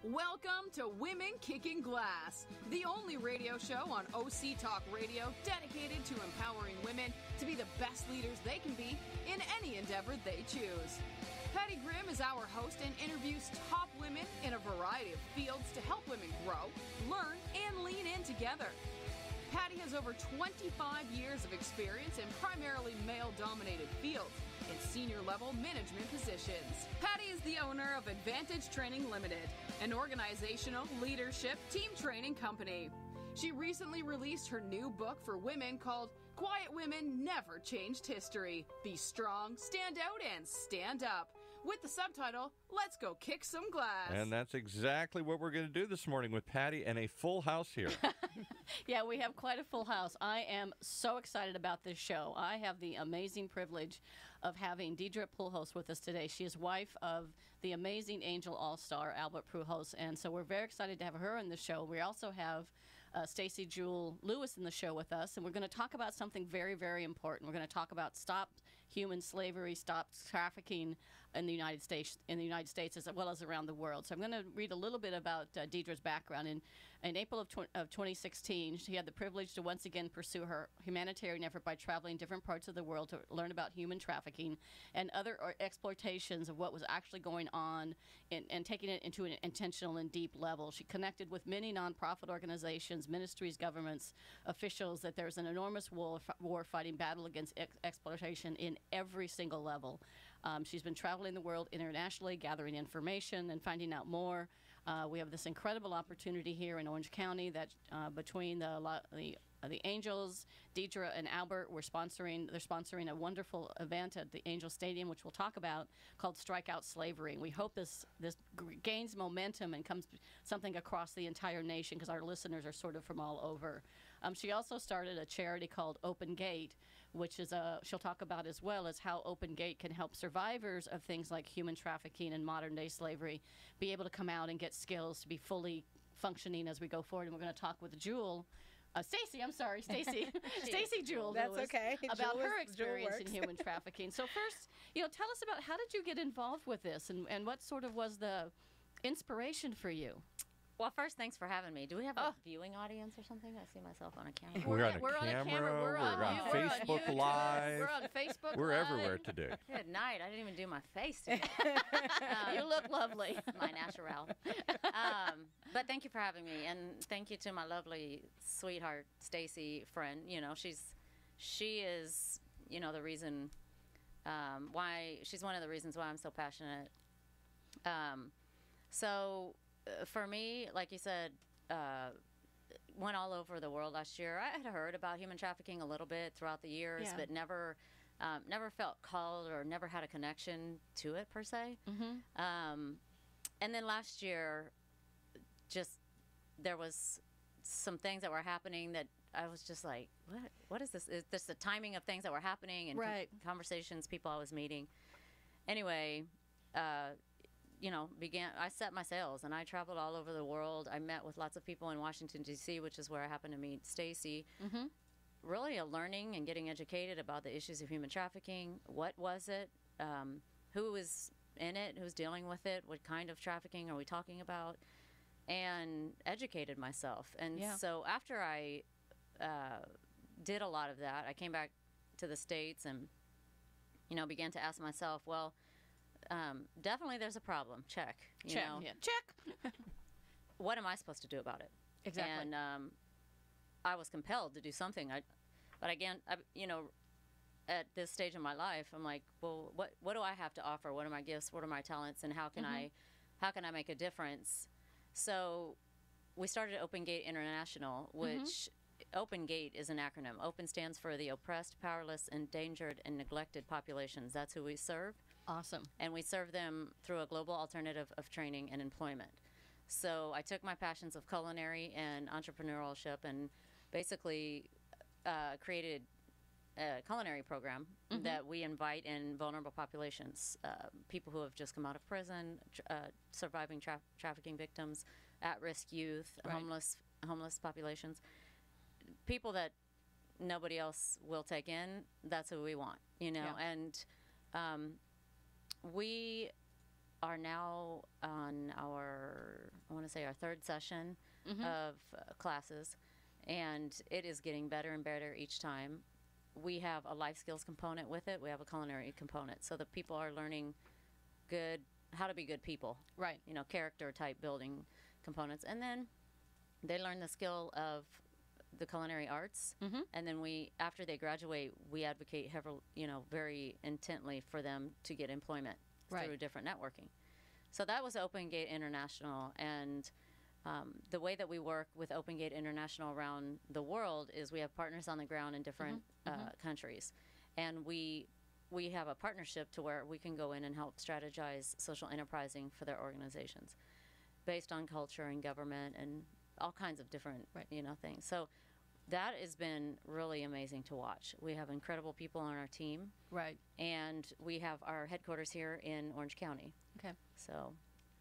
Welcome to Women Kicking Glass, the only radio show on OC Talk Radio dedicated to empowering women to be the best leaders they can be in any endeavor they choose. Patty Grimm is our host and interviews top women in a variety of fields to help women grow, learn, and lean in together. Patty has over 25 years of experience in primarily male-dominated fields in senior-level management positions. Patty is the owner of Advantage Training Limited, an organizational leadership team training company. She recently released her new book for women called Quiet Women Never Changed History. Be strong, stand out, and stand up. With the subtitle, Let's Go Kick Some Glass. And that's exactly what we're going to do this morning with Patty and a full house here. Yeah, we have quite a full house. I am so excited about this show. I have the amazing privilege of having Deidre Pujols with us today. She is wife of the amazing Angel All-Star, Albert Pujols, and so we're very excited to have her in the show. We also have Stacy Jewell Lewis in the show with us, and we're going to talk about something very, very important. We're going to talk about stop human slavery, stop trafficking in the United States as well as around the world. So I'm going to read a little bit about Deidre's background. In April of 2016, she had the privilege to once again pursue her humanitarian effort by traveling different parts of the world to learn about human trafficking and other exploitations of what was actually going on and taking it into an intentional and deep level. She connected with many nonprofit organizations, ministries, governments, officials, that there's an enormous war-fighting battle against exploitation in every single level. She's been traveling the world internationally, gathering information and finding out more. We have this incredible opportunity here in Orange County that between the Angels, Deidre and Albert, they're sponsoring a wonderful event at the Angel Stadium, which we'll talk about, called Strike Out Slavery. We hope this gains momentum and comes something across the entire nation because our listeners are sort of from all over. She also started a charity called Open Gate, which is she'll talk about as well as how Open Gate can help survivors of things like human trafficking and modern day slavery be able to come out and get skills to be fully functioning as we go forward. And we're going to talk with Stacy Jewell That's Lewis, okay. about Jewell her experience in human trafficking. So first, tell us about how did you get involved with this and what sort of was the inspiration for you? Well, first, thanks for having me. Do we have a viewing audience or something? I see myself on a camera. We're on a camera. We're on Facebook Live. We're on Facebook We're Live. everywhere today. Good night. I didn't even do my face today. You look lovely. My natural. But thank you for having me, and thank you to my lovely sweetheart Stacy friend. She is the reason why she's one of the reasons why I'm so passionate. For me, like you said, went all over the world last year. I had heard about human trafficking a little bit throughout the years, but never felt called or never had a connection to it per se. Mm-hmm. And then last year, just there was some things that were happening that I was just like, what is this? Is this the timing of things that were happening and conversations, people I was meeting? Anyway, I set my sails and I traveled all over the world. I met with lots of people in Washington, D.C., which is where I happened to meet Stacy. Mm-hmm. Really learning and getting educated about the issues of human trafficking. What was it? Who was in it? Who's dealing with it? What kind of trafficking are we talking about? And educated myself. And so after I did a lot of that, I came back to the States and, began to ask myself, well, definitely there's a problem. Check. Check. What am I supposed to do about it? Exactly. And I was compelled to do something. But again, at this stage in my life, I'm like, well, what do I have to offer? What are my gifts? What are my talents? And how can I make a difference? So we started Open Gate International, which Open Gate is an acronym. Open stands for the oppressed, powerless, endangered, and neglected populations. That's who we serve. Awesome. And we serve them through a global alternative of training and employment. So I took my passions of culinary and entrepreneurship and basically created a culinary program that we invite in vulnerable populations, people who have just come out of prison, surviving trafficking victims, at-risk youth, homeless populations, people that nobody else will take in. That's who we want, And we are now on I want to say our third session of classes, and it is getting better and better each time. We have a life skills component with it. We have a culinary component, so the people are learning how to be good people. Right. You know, character type building components, and then they learn the skill of the culinary arts, and then after they graduate, we advocate very intently for them to get employment through different networking. So that was Open Gate International, and the way that we work with Open Gate International around the world is we have partners on the ground in different countries, and we have a partnership to where we can go in and help strategize social enterprising for their organizations based on culture and government and all kinds of different things. So that has been really amazing to watch. We have incredible people on our team. Right. And we have our headquarters here in Orange County. Okay. So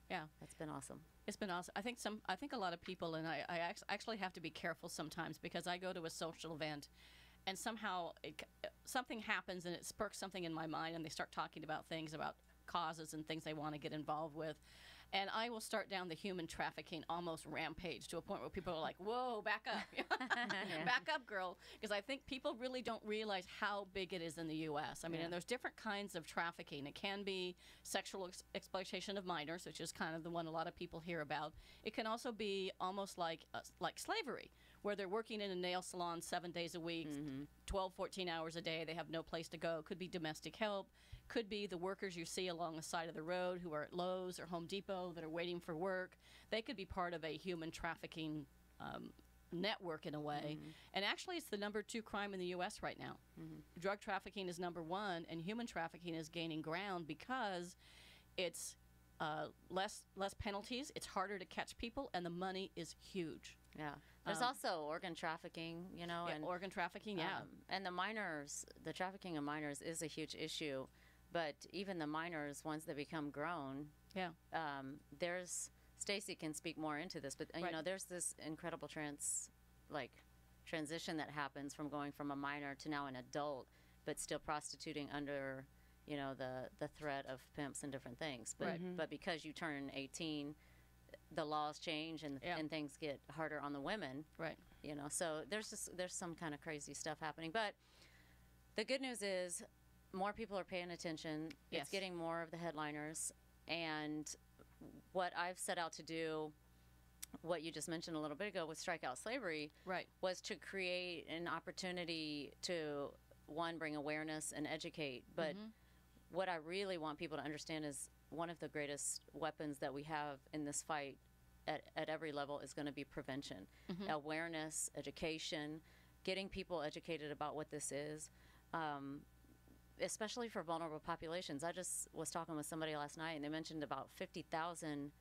yeah, that's been awesome. It's been awesome. I think a lot of people, and I actually have to be careful sometimes, because I go to a social event and somehow something happens and it sparks something in my mind, and they start talking about things, about causes and things they want to get involved with. And I will start down the human trafficking almost rampage to a point where people are like, whoa, back up. Back up, girl. Because I think people really don't realize how big it is in the U.S. I mean, and there's different kinds of trafficking. It can be sexual exploitation of minors, which is kind of the one a lot of people hear about. It can also be almost like slavery, where they're working in a nail salon 7 days a week, 12, 14 hours a day. They have no place to go. Could be domestic help. Could be the workers you see along the side of the road who are at Lowe's or Home Depot that are waiting for work. They could be part of a human trafficking network in a way. And actually, it's the number 2 crime in the U.S. right now. Drug trafficking is number 1, and human trafficking is gaining ground because it's less penalties, it's harder to catch people, and the money is huge. Yeah. There's also organ trafficking, and organ trafficking, and the trafficking of minors is a huge issue. But even the minors, once they become grown, there's Stacy can speak more into this, but there's this incredible transition that happens from going from a minor to now an adult, but still prostituting under the threat of pimps and different things. But because you turn 18, the laws change and things get harder on the women. Right. So there's some kind of crazy stuff happening. But the good news is more people are paying attention. Yes. It's getting more of the headliners. And what I've set out to do, what you just mentioned a little bit ago with Strike Out Slavery, was to create an opportunity to, one, bring awareness and educate. But what I really want people to understand is one of the greatest weapons that we have in this fight at every level is going to be prevention, awareness, education, getting people educated about what this is, especially for vulnerable populations. I just was talking with somebody last night, and they mentioned about 50,000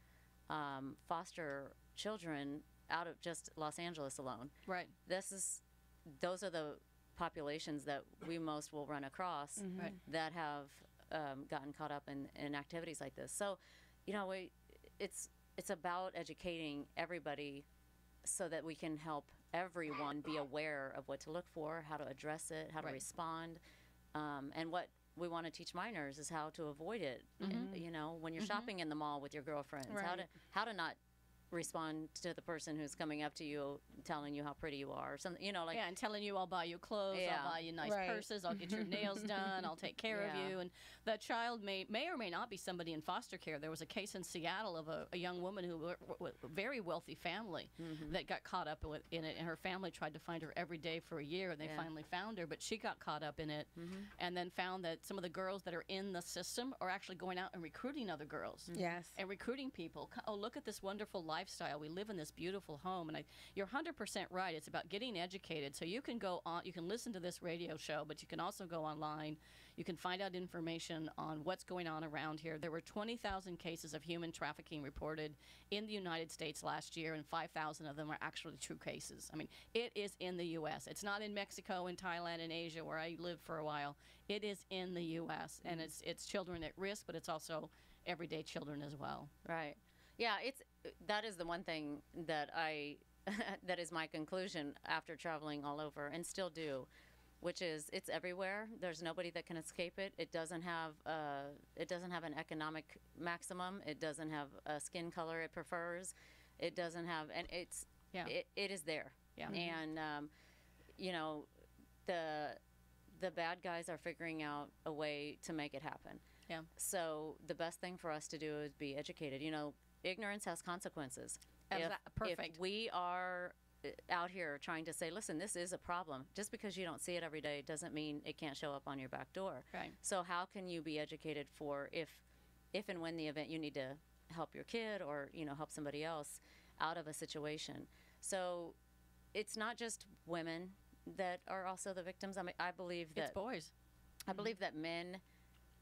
foster children out of just Los Angeles alone. Right. Those are the populations that we most will run across that have gotten caught up in activities like this. So, it's about educating everybody so that we can help everyone be aware of what to look for, how to address it, how to respond, and what we want to teach minors is how to avoid it. When you're shopping in the mall with your girlfriends, how to not respond to the person who's coming up to you telling you how pretty you are or something, and telling you I'll buy you clothes, I'll buy you nice purses, I'll get your nails done, I'll take care of you. And that child may or may not be somebody in foster care. There was a case in Seattle of a young woman who was a very wealthy family that got caught up in it, and her family tried to find her every day for a year, and they finally found her, but she got caught up in it and then found that some of the girls that are in the system are actually going out and recruiting other girls. Yes. And recruiting people. Oh, look at this wonderful lifestyle. We live in this beautiful home. And you're 100% right. It's about getting educated. So you can go on, you can listen to this radio show, but you can also go online. You can find out information on what's going on around here. There were 20,000 cases of human trafficking reported in the United States last year, and 5,000 of them are actually true cases. I mean, it is in the U.S. It's not in Mexico and Thailand and Asia, where I lived for a while. It is in the U.S., and it's children at risk, but it's also everyday children as well. Right. Yeah, that is the one thing that that is my conclusion after traveling all over, and still do, which is it's everywhere. There's nobody that can escape it. It doesn't have an economic maximum. It doesn't have a skin color it prefers. It doesn't have, and it is there. Yeah. And you know, the bad guys are figuring out a way to make it happen. Yeah. So the best thing for us to do is be educated. You know, ignorance has consequences. Perfect. If we are out here trying to say, listen, this is a problem, just because you don't see it every day doesn't mean it can't show up on your back door. Right. So how can you be educated for if and when the event you need to help your kid or, you know, help somebody else out of a situation? So it's not just women that are also the victims. I mean, I believe that it's boys. I believe that men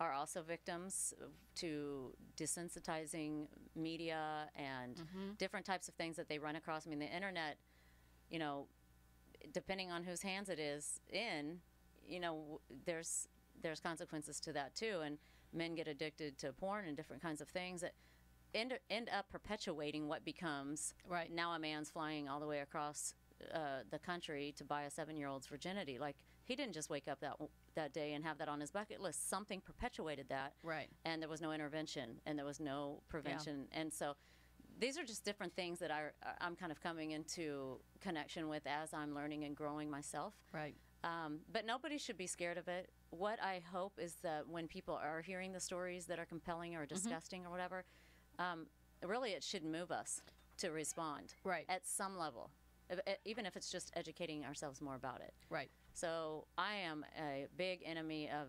are also victims to desensitizing media and different types of things that they run across. I mean, the internet, you know, depending on whose hands it is in, you know, there's consequences to that too. And men get addicted to porn and different kinds of things that end up perpetuating what becomes right now a man's flying all the way across the country to buy a 7-year-old's virginity. Like, he didn't just wake up that day and have that on his bucket list. Something perpetuated that. Right. And there was no intervention and there was no prevention. Yeah. And so these are just different things that I'm kind of coming into connection with as I'm learning and growing myself. Right. But nobody should be scared of it. What I hope is that when people are hearing the stories that are compelling or disgusting or whatever, really it should move us to respond. Right. At some level, even if it's just educating ourselves more about it. Right. So I am a big enemy of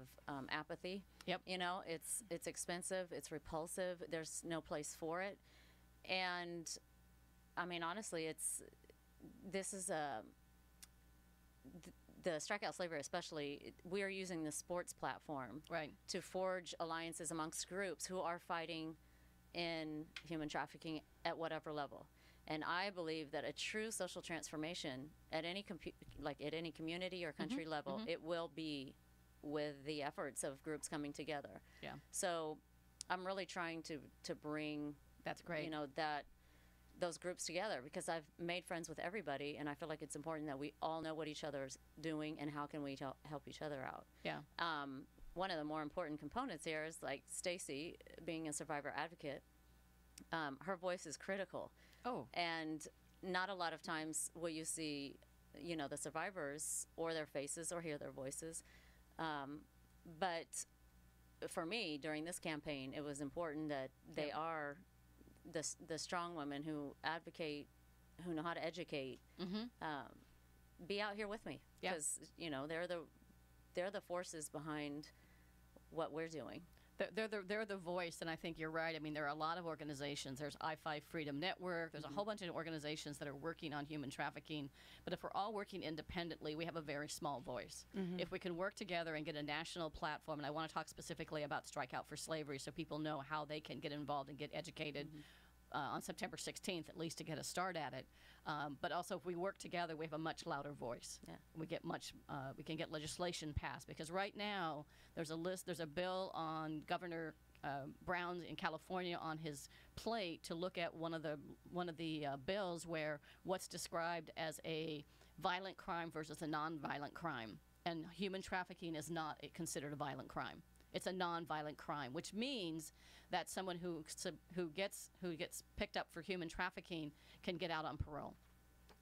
apathy. Yep. You know, it's expensive, it's repulsive, there's no place for it. And I mean, honestly, this is the Strikeout Slavery especially, we are using the sports platform right to forge alliances amongst groups who are fighting in human trafficking at whatever level. And I believe that a true social transformation at any community or country level, it will be with the efforts of groups coming together. Yeah. So I'm really trying to bring that's great. You know, those groups together, because I've made friends with everybody, and I feel like it's important that we all know what each other's doing and how can we help each other out. Yeah. One of the more important components here is, like, Stacy being a survivor advocate. Her voice is critical. Oh. And not a lot of times will you see, you know, the survivors or their faces or hear their voices. But for me, during this campaign, it was important that they are the strong women who advocate, who know how to educate, be out here with me. Because, you know, they're the forces behind what we're doing. They're the voice, and I think you're right. I mean, there are a lot of organizations. There's I-5 Freedom Network. There's a whole bunch of organizations that are working on human trafficking. But if we're all working independently, we have a very small voice. If we can work together and get a national platform, and I want to talk specifically about Strikeout for Slavery so people know how they can get involved and get educated on September 16th, at least to get a start at it. But also, if we work together, we have a much louder voice. Yeah. We can get legislation passed, because right now there's a bill on Governor Brown in California on his plate to look at one of the bills where what's described as a violent crime versus a non-violent crime, and human trafficking is not considered a violent crime. It's a non-violent crime, which means that someone who gets picked up for human trafficking can get out on parole,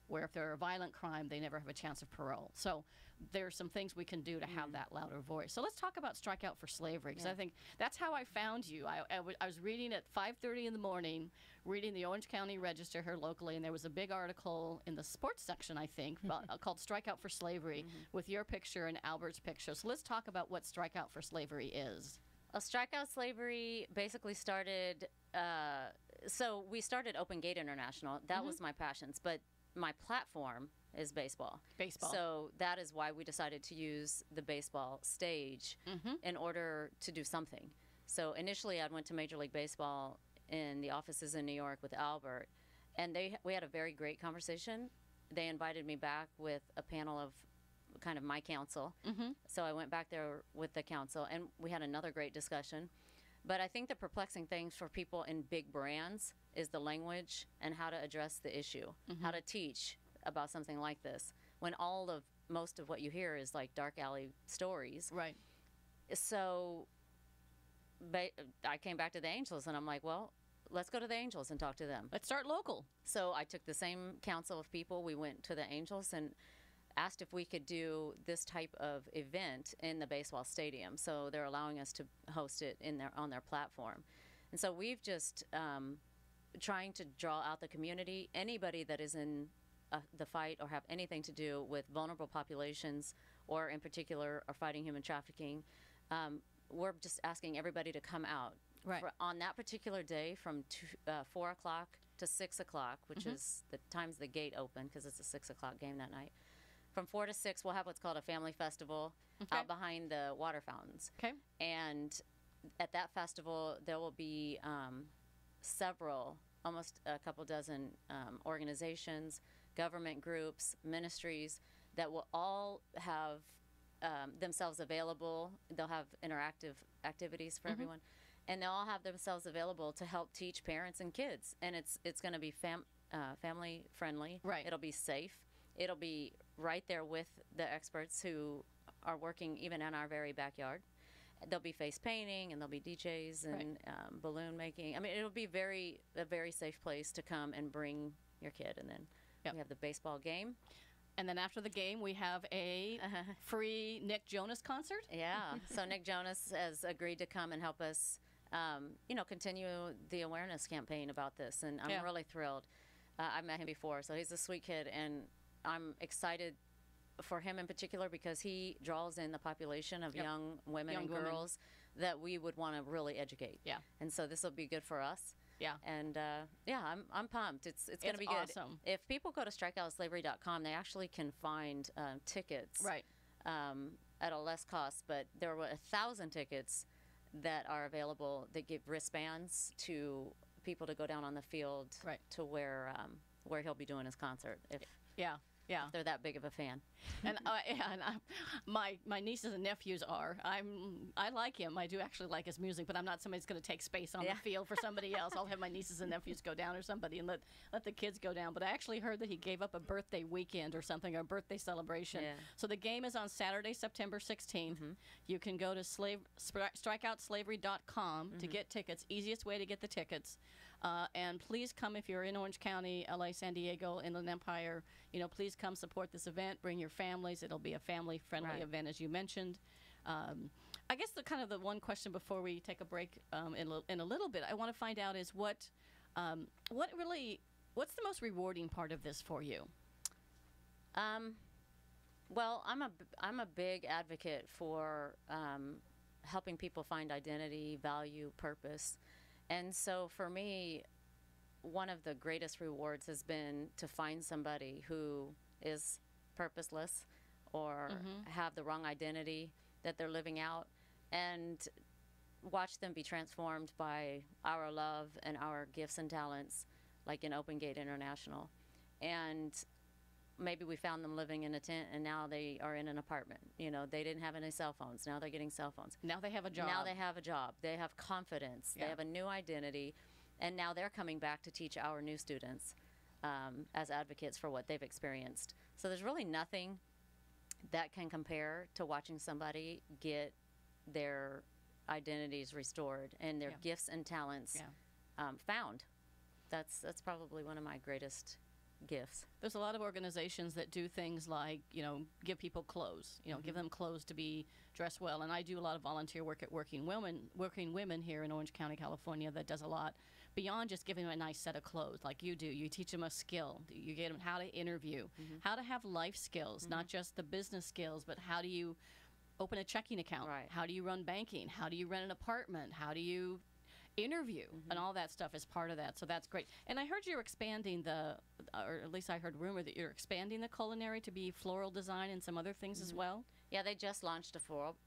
where if they're a violent crime, they never have a chance of parole. So there's some things we can do to have that louder voice. So let's talk about Strikeout for Slavery, because I think that's how I found you. I was reading at 5:30 in the morning, reading the Orange County Register here locally, and there was a big article in the sports section, I think, called Strikeout for Slavery, with your picture and Albert's picture. So let's talk about what Strikeout for Slavery is. Well, Strikeout Slavery basically started, so we started Open Gate International. That was my passions, but my platform is baseball. So that is why we decided to use the baseball stage in order to do something. So initially I went to Major League Baseball in the offices in New York with Albert, and we had a very great conversation. They invited me back with a panel of kind of my council. So I went back there with the council, and we had another great discussion. But I think the perplexing things for people in big brands is the language and how to address the issue, how to teach about something like this, when all of most of what you hear is like dark alley stories. Right. So I came back to the Angels, and I'm like, well, let's go to the Angels and talk to them. Let's start local. So I took the same council of people. We went to the Angels and asked if we could do this type of event in the baseball stadium. So they're allowing us to host it on their platform. And so we've just trying to draw out the community, anybody that is in the fight or have anything to do with vulnerable populations, or in particular are fighting human trafficking. We're just asking everybody to come out. Right. On that particular day from 4 o'clock to 6 o'clock, which is the times the gate open, because it's a 6 o'clock game that night. From 4 to 6, we'll have what's called a family festival out behind the water fountains. Okay. And at that festival, there will be several, almost a couple dozen organizations, government groups, ministries that will all have themselves available. They'll have interactive activities for everyone. And they'll all have themselves available to help teach parents and kids. And it's going to be family friendly. Right. It'll be safe. It'll be right there with the experts who are working even in our very backyard. There'll be face painting, and there'll be DJs and balloon making. I mean, it'll be a very safe place to come and bring your kid. And then we have the baseball game. And then after the game, we have a free Nick Jonas concert. Yeah. So Nick Jonas has agreed to come and help us, continue the awareness campaign about this. And I'm really thrilled. I've met him before, so he's a sweet kid. And I'm excited for him in particular because he draws in the population of young women and girls that we would want to really educate. Yeah. And so this will be good for us. Yeah. And I'm pumped. It's going to be good. Awesome. If people go to strikeoutslavery.com, they actually can find tickets at a less cost. But there were 1,000 tickets that are available that give wristbands to people to go down on the field to where he'll be doing his concert. If they're that big of a fan. And my nieces and nephews are. I like him. I do actually like his music, but I'm not somebody that's going to take space on the field for somebody else. I'll have my nieces and nephews go down or somebody and let the kids go down. But I actually heard that he gave up a birthday weekend or something, or a birthday celebration. Yeah. So the game is on Saturday, September 16th. You can go to strikeoutslavery.com to get tickets. Easiest way to get the tickets. And please come if you're in Orange County, LA, San Diego, Inland Empire. Please come support this event. Bring your families. It'll be a family-friendly event, as you mentioned. I guess the one question before we take a break in a little bit, I want to find out is what's the most rewarding part of this for you? Well, I'm a big advocate for helping people find identity, value, purpose. And so for me, one of the greatest rewards has been to find somebody who is purposeless or have the wrong identity that they're living out, and watch them be transformed by our love and our gifts and talents, like in Open Gate International. And maybe we found them living in a tent, and now they are in an apartment. They didn't have any cell phones. Now they're getting cell phones. Now they have a job. Now they have a job. They have confidence. They have a new identity. And now they're coming back to teach our new students as advocates for what they've experienced. So there's really nothing that can compare to watching somebody get their identities restored and their gifts and talents found. That's probably one of my greatest gifts. There's a lot of organizations that do things like, give people clothes, give them clothes to be dressed well. And I do a lot of volunteer work at Working Women here in Orange County, California, that does a lot beyond just giving them a nice set of clothes like you do. You teach them a skill. You get them how to interview, how to have life skills, not just the business skills, but how do you open a checking account? Right. How do you run banking? How do you rent an apartment? How do you interview? And all that stuff is part of that. So that's great. And I heard you're expanding or at least I heard rumor that you're expanding the culinary to be floral design and some other things as well. Yeah, they just launched a floral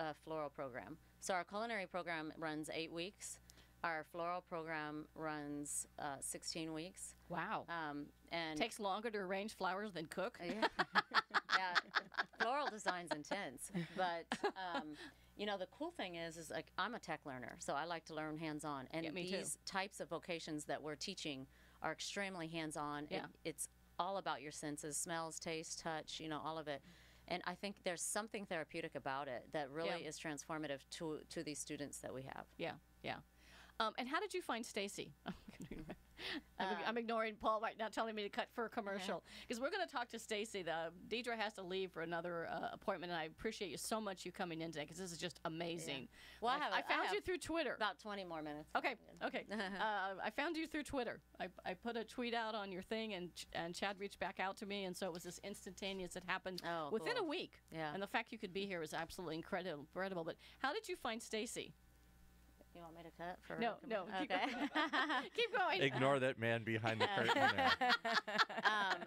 program. So our culinary program runs 8 weeks. Our floral program runs 16 weeks. Wow. And takes longer to arrange flowers than cook. Yeah. Floral design's intense. But the cool thing is like I'm a tech learner, so I like to learn hands-on. And these types of vocations that we're teaching are extremely hands-on. Yeah. It's all about your senses: smells, taste, touch. All of it. And I think there's something therapeutic about it that really Yeah. is transformative to these students that we have. Yeah, yeah. And how did you find Stacy? I'm ignoring Paul right now, telling me to cut for a commercial because we're going to talk to Stacy. Deidre has to leave for another appointment, and I appreciate you so much you coming in today because this is just amazing. Yeah. Well, I found you through Twitter. About 20 more minutes. Okay. I found you through Twitter. I put a tweet out on your thing, and Chad reached back out to me, and so it was this instantaneous. It happened within a week. Yeah. And the fact you could be here was absolutely incredible. But how did you find Stacy? You want me to cut for No. Okay. Keep going. Ignore that man behind the curtain there.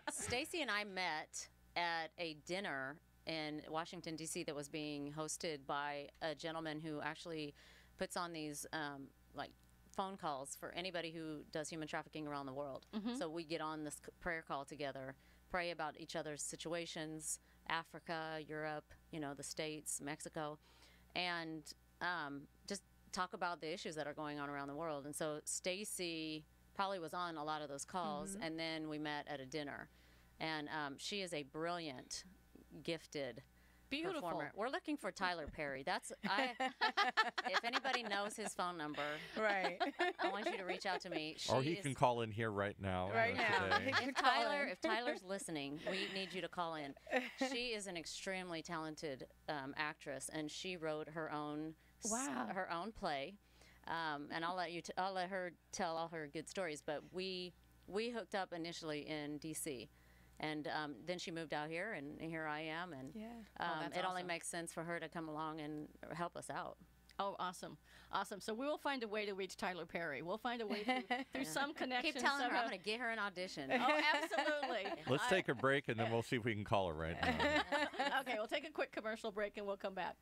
Stacy and I met at a dinner in Washington, D.C. that was being hosted by a gentleman who actually puts on these like phone calls for anybody who does human trafficking around the world. So we get on this prayer call together, pray about each other's situations, Africa, Europe, the States, Mexico, and just talk about the issues that are going on around the world. And so Stacy probably was on a lot of those calls, and then we met at a dinner. And she is a brilliant, gifted Beautiful performer. We're looking for Tyler Perry. If anybody knows his phone number, Right. I want you to reach out to me. Or he can call in here right now. Right now. today. If Tyler's listening, we need you to call in. She is an extremely talented actress, and she wrote her own her own play. And I'll let her tell all her good stories. But we hooked up initially in D.C. And then she moved out here, and here I am. And it only makes sense for her to come along and help us out. Oh, awesome. So we will find a way to reach Tyler Perry. We'll find a way through some connection. Keep telling her somehow. I'm going to get her an audition. Oh, absolutely. Let's take a break, and then we'll see if we can call her right now. Okay, we'll take a quick commercial break, and we'll come back.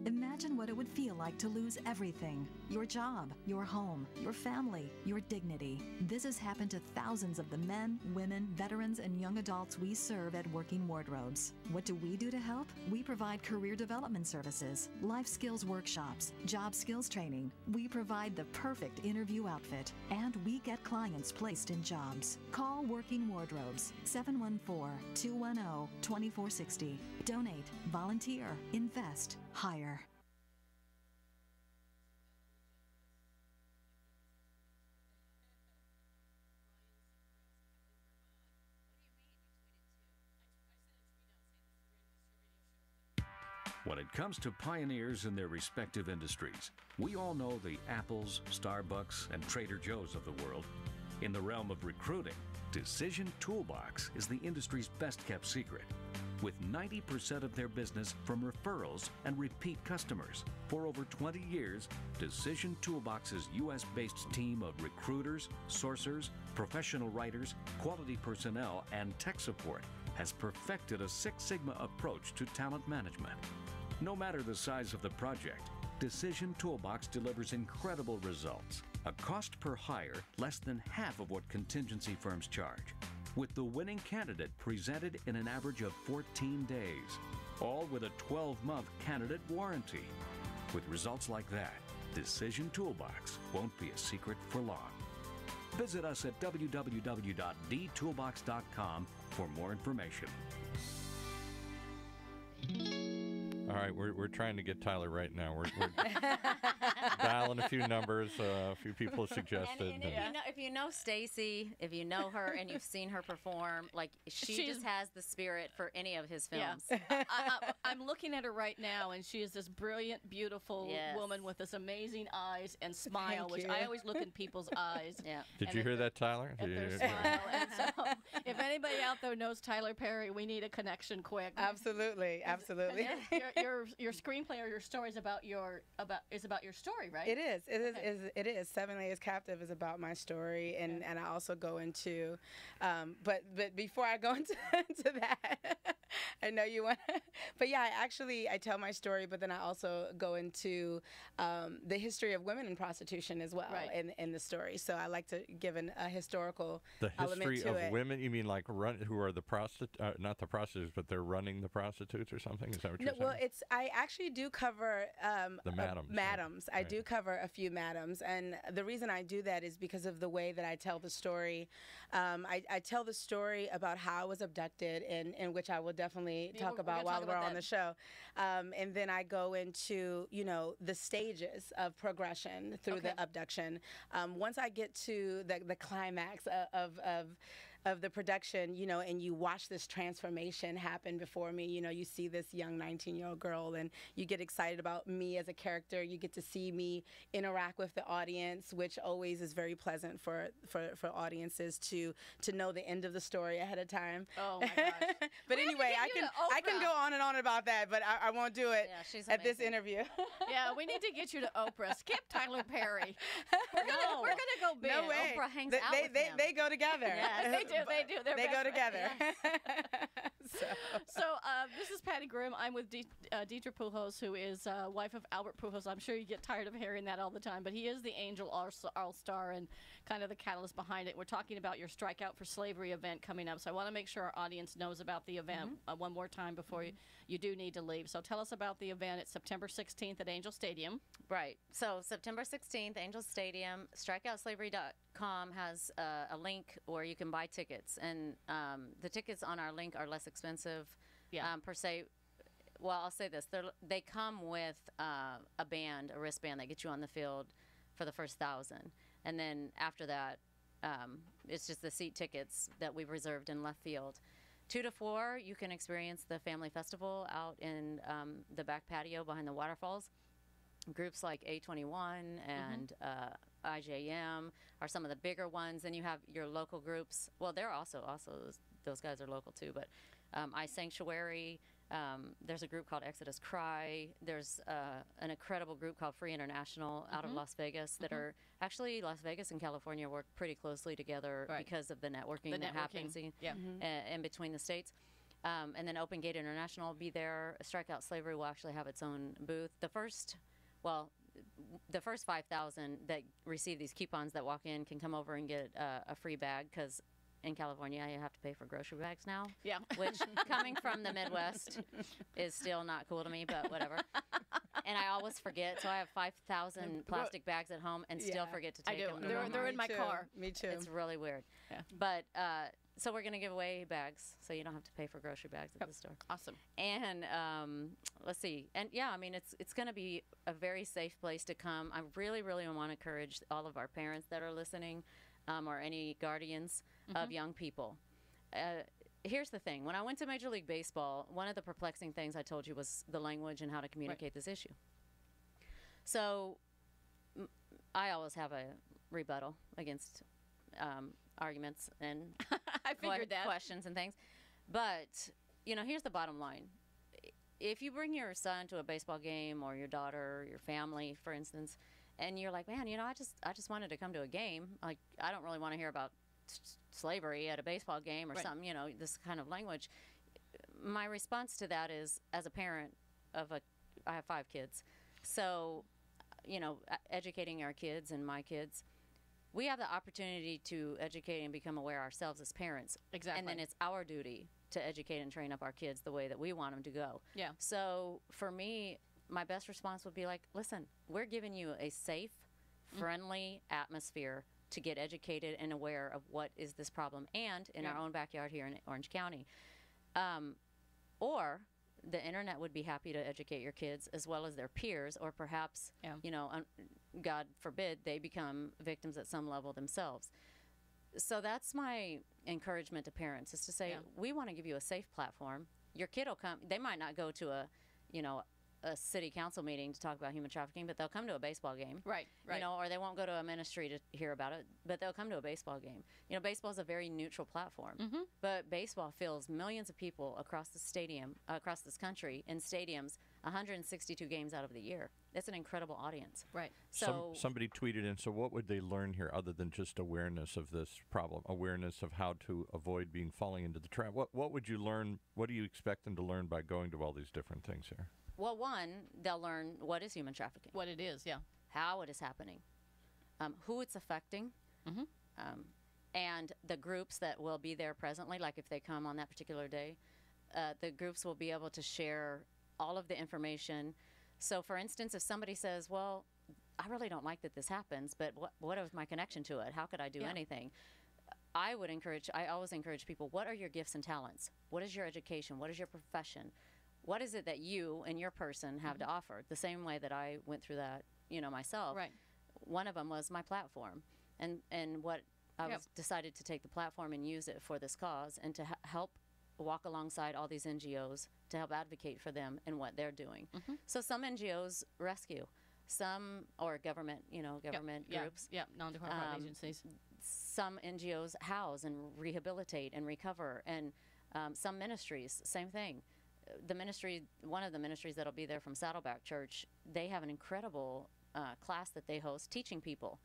Imagine what it would feel like to lose everything. Your job, your home, your family, your dignity. This has happened to thousands of the men, women, veterans, and young adults we serve at Working Wardrobes. What do we do to help? We provide career development services, life skills workshops, job skills training. We provide the perfect interview outfit, and we get clients placed in jobs. Call Working Wardrobes, 714-210-2460. Donate, volunteer, invest, hire. When it comes to pioneers in their respective industries, we all know the Apples, Starbucks, and Trader Joe's of the world. In the realm of recruiting, Decision Toolbox is the industry's best-kept secret, with 90% of their business from referrals and repeat customers. For over 20 years, Decision Toolbox's U.S.-based team of recruiters, sourcers, professional writers, quality personnel, and tech support has perfected a Six Sigma approach to talent management. No matter the size of the project, Decision Toolbox delivers incredible results. A cost per hire less than half of what contingency firms charge, with the winning candidate presented in an average of 14 days, all with a 12-month candidate warranty. With results like that, Decision Toolbox won't be a secret for long. Visit us at www.dtoolbox.com for more information. All right, we're trying to get Tyler right now. We're dialing a few numbers. A few people have suggested. And if you know Stacy, if you know her and you've seen her perform, like she's just has the spirit for any of his films. Yeah. I'm looking at her right now, and she is this brilliant, beautiful woman with this amazing eyes and smile, which I always look in people's eyes. Yeah. Did you hear that, Tyler? At their smile. And so, if anybody out there knows Tyler Perry, we need a connection quick. Absolutely. Your screenplay or your story is about your story, right? It is. It is. 7 Layers Captive is about my story, and I also go into, but before I go into that, I know you want, but yeah, I tell my story, but then I also go into the history of women in prostitution as well in the story. So I like to give a historical element to it. The history of women. You mean like who are the not the prostitutes, but they're running the prostitutes or something? Is that what you're saying? Well, I actually do cover the madams. Madams. Right. I do cover a few madams, and the reason I do that is because of the way that I tell the story. I tell the story about how I was abducted, in which I will definitely talk about while we're on the show, and then I go into the stages of progression through the abduction. Once I get to the climax of the production, and you watch this transformation happen before me. You see this young 19-year-old girl, and you get excited about me as a character. You get to see me interact with the audience, which always is very pleasant for audiences to know the end of the story ahead of time. Oh my gosh! But anyway, I can go on and on about that, but I won't do it at this interview. Yeah, we need to get you to Oprah. Skip Tyler Perry. We're gonna go big. No way. Oprah hangs out with him. They go together. Yeah, they do. They do. They go together. So this is Patty Groom. I'm with Deidre Pujols, who is wife of Albert Pujols. I'm sure you get tired of hearing that all the time, but he is the Angel All-Star and kind of the catalyst behind it. We're talking about your Strike Out for Slavery event coming up, so I want to make sure our audience knows about the event one more time before you do need to leave. So tell us about the event. It's September 16th at Angel Stadium. Right. So September 16th, Angel Stadium. StrikeOutSlavery.com has a link where you can buy tickets, and the tickets on our link are less expensive per se. Well, I'll say this: they come with a band, a wristband that gets you on the field for the first 1,000, and then after that, it's just the seat tickets that we've reserved in left field. 2 to 4, you can experience the family festival out in the back patio behind the waterfalls. Groups like A21 and IJM are some of the bigger ones. Then you have your local groups. Well, they're also those guys are local too. But iSanctuary. There's a group called Exodus Cry. There's an incredible group called Free International out of Las Vegas that are actually Las Vegas and California work pretty closely together because of the networking that happens in between the states. And then Open Gate International will be there. Strike Out Slavery will actually have its own booth. The first 5,000 that receive these coupons that walk in can come over and get a free bag, because in California you have to pay for grocery bags now. Yeah. Which, coming from the Midwest, is still not cool to me, but whatever. And I always forget, so I have 5,000 plastic bags at home and still forget to take them. They're in my car. Me too. It's really weird. Yeah. But so we're going to give away bags, so you don't have to pay for grocery bags at the store. Awesome. And let's see. And yeah, I mean, it's going to be a very safe place to come. I really, really want to encourage all of our parents that are listening, or any guardians of young people. Here's the thing. When I went to Major League Baseball, one of the perplexing things I told you was the language and how to communicate this issue. So I always have a rebuttal against arguments and I figured that. questions and things. But, here's the bottom line. If you bring your son to a baseball game, or your daughter, or your family, for instance, and you're like, man, I just wanted to come to a game. Like, I don't really want to hear about slavery at a baseball game or something, this kind of language. My response to that is, as a parent I have 5 kids. So, educating our kids and my kids, we have the opportunity to educate and become aware ourselves as parents. Exactly. And then it's our duty to educate and train up our kids the way that we want them to go. Yeah. So for me, my best response would be like, listen, we're giving you a safe, friendly atmosphere to get educated and aware of what is this problem, and in our own backyard here in Orange County. Or the internet would be happy to educate your kids as well as their peers, or perhaps, God forbid, they become victims at some level themselves. So that's my encouragement to parents, is to say, we want to give you a safe platform. Your kid will come. They might not go to a city council meeting to talk about human trafficking, but they'll come to a baseball game. Right. Or they won't go to a ministry to hear about it, but they'll come to a baseball game. Baseball is a very neutral platform, but baseball fills millions of people across this country, in stadiums, 162 games out of the year. It's an incredible audience. Right. So somebody tweeted in, so what would they learn here other than just awareness of this problem, awareness of how to avoid falling into the trap? What would you learn? What do you expect them to learn by going to all these different things here? Well, one, they'll learn what is human trafficking. What it is, how it is happening, who it's affecting, and the groups that will be there presently, like if they come on that particular day, the groups will be able to share all of the information. So, for instance, if somebody says, well, I really don't like that this happens, but what is my connection to it? How could I do anything? I always encourage people, what are your gifts and talents? What is your education? What is your profession? What is it that you and your person have to offer? The same way that I went through that, myself. Right. One of them was my platform. And what I was decided to take the platform and use it for this cause and to help walk alongside all these NGOs to help advocate for them and what they're doing. So some NGOs rescue, some, or government, groups. Non-departmental agencies. Some NGOs house and rehabilitate and recover, and some ministries, same thing. One of the ministries that'll be there from Saddleback Church, they have an incredible class that they host teaching people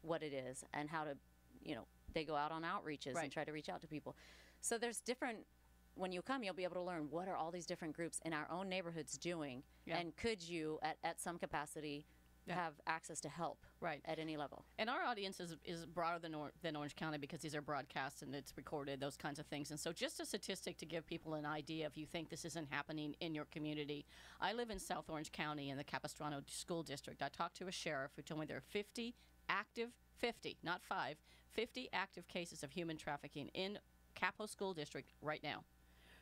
what it is and how to, they go out on outreaches and try to reach out to people. So there's different, when you come, you'll be able to learn what are all these different groups in our own neighborhoods doing, and could you, at some capacity, have access to help at any level. And our audience is broader than Orange County, because these are broadcast and it's recorded, those kinds of things. And so just a statistic to give people an idea if you think this isn't happening in your community. I live in South Orange County in the Capistrano School District. I talked to a sheriff who told me there are 50 active, 50, not 5, 50 active cases of human trafficking in Capo School District right now.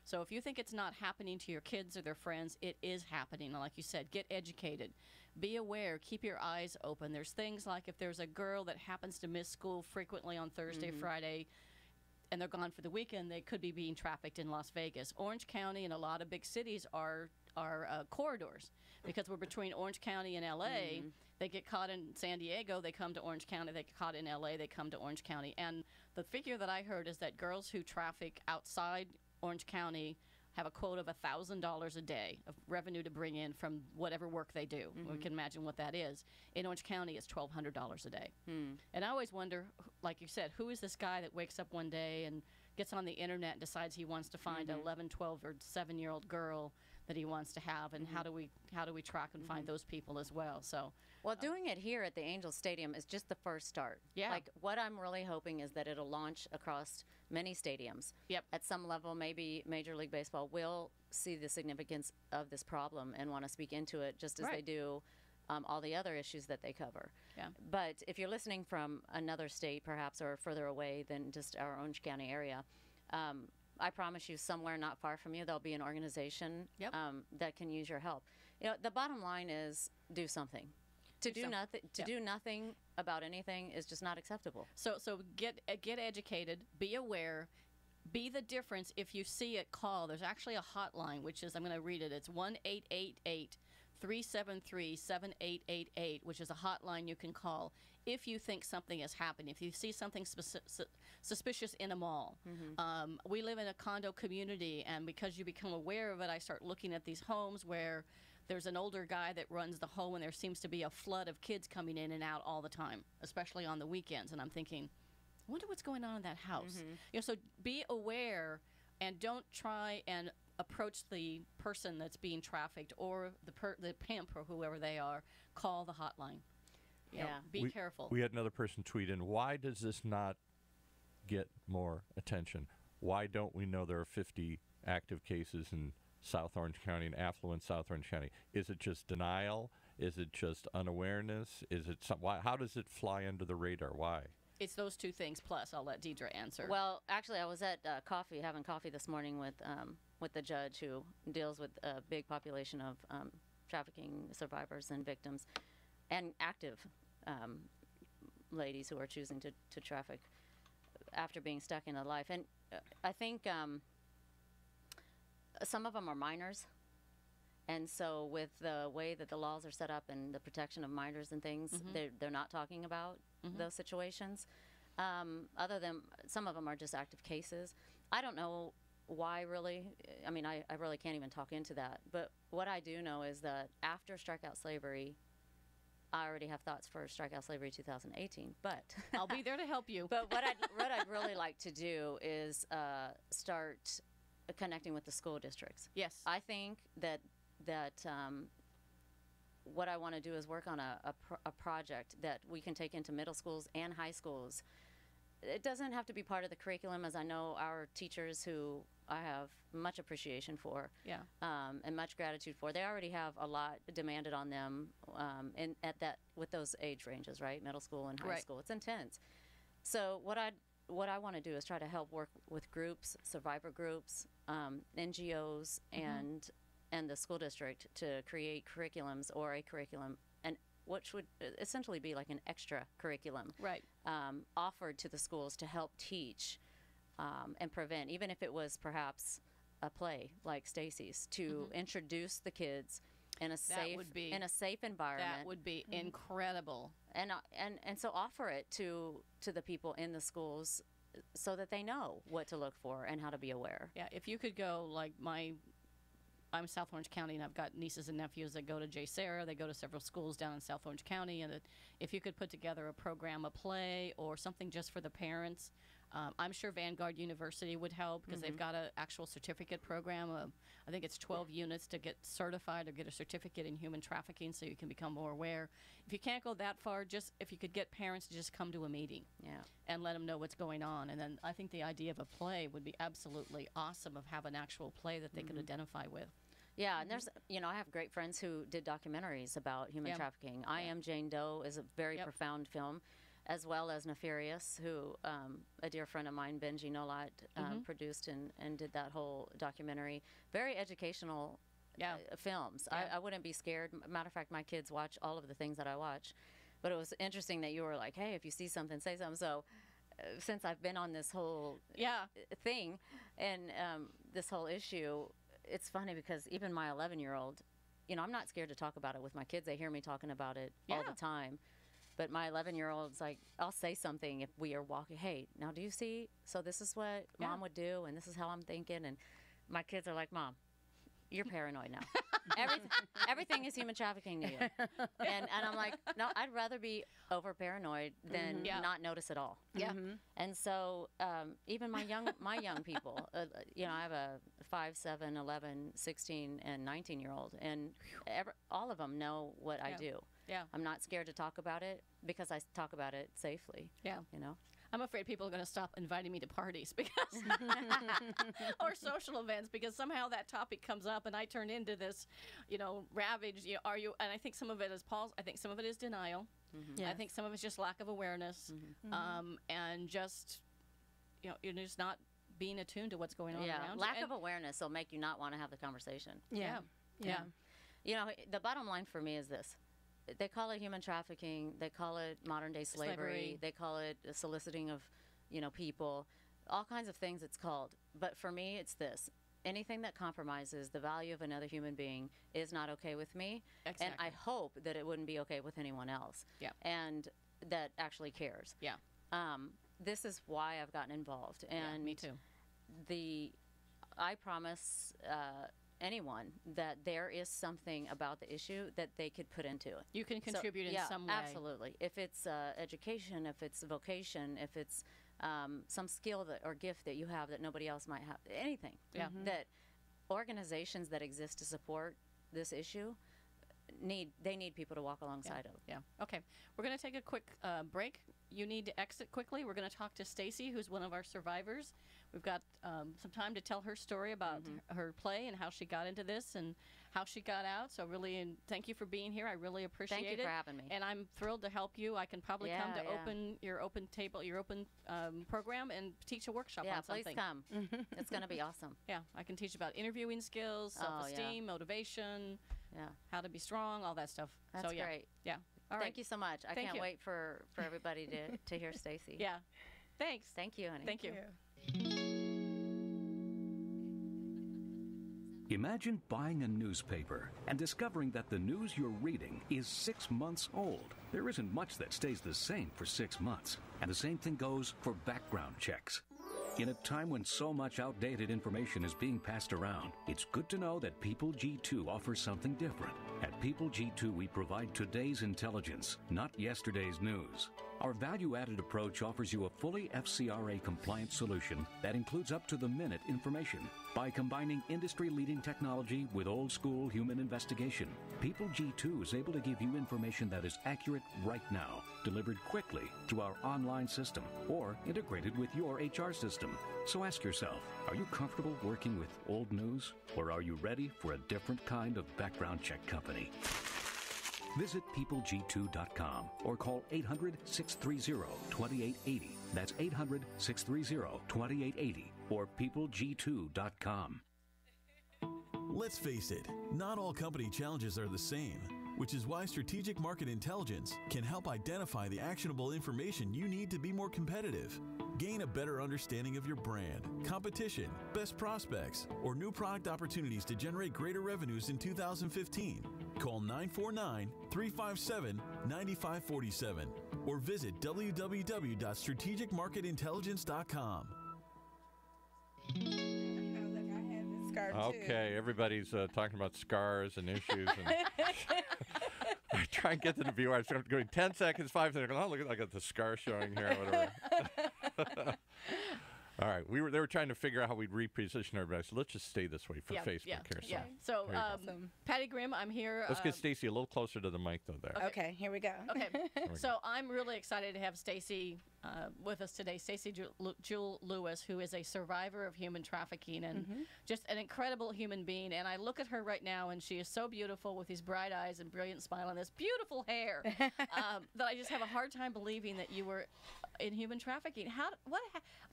So if you think it's not happening to your kids or their friends, it is happening. And like you said, get educated. Be aware. Keep your eyes open. There's things like if there's a girl that happens to miss school frequently on Thursday, Friday, and they're gone for the weekend, they could be being trafficked in Las Vegas. Orange County and a lot of big cities are corridors, because we're between Orange County and L.A. They get caught in San Diego, they come to Orange County. They get caught in L.A., they come to Orange County. And the figure that I heard is that girls who traffic outside Orange County have a quote of $1,000 a day of revenue to bring in from whatever work they do. We can imagine what that is. In Orange County, it's $1,200 a day. And I always wonder, like you said, who is this guy that wakes up one day and gets on the internet and decides he wants to find an 11, 12, or 7-year-old girl that he wants to have, and how do we track and find those people as well? So, well, doing it here at the Angels Stadium is just the first start. Like, what I'm really hoping is that it'll launch across many stadiums. At some level, maybe Major League Baseball will see the significance of this problem and want to speak into it, just as they do all the other issues that they cover. But if you're listening from another state, perhaps, or further away than just our Orange County area, I promise you, somewhere not far from you, there'll be an organization that can use your help. The bottom line is do something. To do nothing about anything is just not acceptable. So get educated, be aware, be the difference. If you see it, call. There's actually a hotline, which is, I'm going to read it. It's 1-888-373-7888, which is a hotline you can call if you think something is happening, if you see something suspicious in a mall. We live in a condo community, and because you become aware of it, I start looking at these homes where there's an older guy that runs the home, and there seems to be a flood of kids coming in and out all the time, especially on the weekends. And I'm thinking, I wonder what's going on in that house. So be aware, and don't try and approach the person that's being trafficked or the pimp or whoever they are. Call the hotline. Be careful. We had another person tweet in, why does this not get more attention? Why don't we know there are 50 active cases in South Orange County and affluent South Orange County? Is it just denial? Is it just unawareness? Is it how does it fly under the radar? Why? It's those two things, plus I'll let Deidre answer. Well, actually, I was at having coffee this morning with the judge who deals with a big population of trafficking survivors and victims, and active ladies who are choosing to traffic after being stuck in a life. And I think some of them are minors. And so with the way that the laws are set up and the protection of minors and things, they're not talking about those situations. Other than some of them are just active cases. I don't know why, really. I mean, I really can't even talk into that. But what I do know is that after Strikeout Slavery, I already have thoughts for Strikeout Slavery 2018. But I'll be there to help you. But what I'd really like to do is start connecting with the school districts. Yes. I think that what I want to do is work on a project that we can take into middle schools and high schools. It doesn't have to be part of the curriculum, as I know our teachers who I have much appreciation for, Yeah. and much gratitude for. They already have a lot demanded on them, with those age ranges, right? Middle school and high Right. school. It's intense. So what I want to do is try to help work with groups, survivor groups, NGOs, and the school district to create curriculums or a curriculum, and which would essentially be like an extra curriculum, Right. Offered to the schools to help teach and prevent, even if it was perhaps a play like Stacy's, to introduce the kids in a safe environment. That would be incredible. And so offer it to the people in the schools so that they know what to look for and how to be aware. Yeah, if you could go, like I'm South Orange County, and I've got nieces and nephews that go to J. Sarah. They go to several schools down in South Orange County, and if you could put together a program, a play, or something just for the parents, I'm sure Vanguard University would help because they've got an actual certificate program. I think it's 12 units to get certified or get a certificate in human trafficking so you can become more aware. If you can't go that far, just if you could get parents to just come to a meeting and let them know what's going on. And then I think the idea of a play would be absolutely awesome, of have an actual play that they could identify with. Yeah, and there's, I have great friends who did documentaries about human trafficking. I Am Jane Doe is a very profound film, as well as Nefarious, who a dear friend of mine, Benji Nolat, produced and did that whole documentary. Very educational films. Yeah. I wouldn't be scared. Matter of fact, my kids watch all of the things that I watch. But it was interesting that you were like, hey, if you see something, say something. So since I've been on this whole thing and this whole issue, it's funny because even my 11-year-old, I'm not scared to talk about it with my kids. They hear me talking about it all the time. But my 11-year-old's like, I'll say something if we are walking. Hey, now do you see? So this is what Mom would do, and this is how I'm thinking. And my kids are like, Mom, you're paranoid now. Everything is human trafficking to you. And I'm like, no, I'd rather be over paranoid than not notice it all. Yeah. And so even my young people, I have a 5, 7, 11, 16, and 19-year-old, and all of them know what I do. Yeah. I'm not scared to talk about it because I talk about it safely. Yeah. I'm afraid people are going to stop inviting me to parties because or social events because somehow that topic comes up and I turn into this, ravaged. And I think some of it is I think some of it is denial. Yes. I think some of it's just lack of awareness, and just you're just not being attuned to what's going on around lack you. of awareness will make you not want to have the conversation. Yeah. The bottom line for me is this. They call it human trafficking. They call it modern-day slavery. They call it soliciting of, people. All kinds of things it's called. But for me, it's this. Anything that compromises the value of another human being is not okay with me. Exactly. And I hope that it wouldn't be okay with anyone else. Yeah. And that actually cares. Yeah. This is why I've gotten involved. And me too. I promise anyone that there is something about the issue that they could put into it. You can contribute in some way. Absolutely. If it's education, if it's vocation, if it's some skill or gift that you have that nobody else might have, anything. Yeah. That organizations that exist to support this issue need people to walk alongside of. Yeah. Okay. We're going to take a quick break. You need to exit quickly. We're going to talk to Stacy, who's one of our survivors. We've got some time to tell her story about her play and how she got into this and how she got out. So really, thank you for being here. I really appreciate it. Thank you for having me. And I'm thrilled to help you. I can probably come to open your open program and teach a workshop on something. Yeah, please come. It's going to be awesome. Yeah, I can teach about interviewing skills, self-esteem, motivation, how to be strong, all that stuff. That's great. Yeah. All right. Thank you so much. I can't wait for everybody to hear Stacy. Yeah. Thanks. Thank you, honey. Thank you. Imagine buying a newspaper and discovering that the news you're reading is 6 months old. There isn't much that stays the same for 6 months, and the same thing goes for background checks. In a time when so much outdated information is being passed around, it's good to know that People G2 offers something different. At People G2, we provide today's intelligence, not yesterday's news. Our value-added approach offers you a fully FCRA-compliant solution that includes up-to-the-minute information. By combining industry-leading technology with old-school human investigation, People G2 is able to give you information that is accurate right now, delivered quickly through our online system or integrated with your HR system. So ask yourself, are you comfortable working with old news, or are you ready for a different kind of background check company? Visit peopleg2.com or call 800-630-2880. That's 800-630-2880 or peopleg2.com. Let's face it, not all company challenges are the same, which is why Strategic Market Intelligence can help identify the actionable information you need to be more competitive. Gain a better understanding of your brand, competition, best prospects, or new product opportunities to generate greater revenues in 2015. Call 949-357-9547 or visit www.strategicmarketintelligence.com. Okay, everybody's talking about scars and issues. And I try and get to the viewer. I'm going 10 seconds, 5 seconds. Oh, look, I got the scar showing here, whatever. All right, they were trying to figure out how we'd reposition everybody, so let's just stay this way for Facebook here. So, So, Patty Grimm, I'm here. Let's get Stacy a little closer to the mic, though, there. Okay, here we go. Okay, so I'm really excited to have Stacy with us today. Stacy Jewell Lewis, who is a survivor of human trafficking and just an incredible human being. And I look at her right now, and she is so beautiful with these bright eyes and brilliant smile and this beautiful hair that I just have a hard time believing that you were in human trafficking.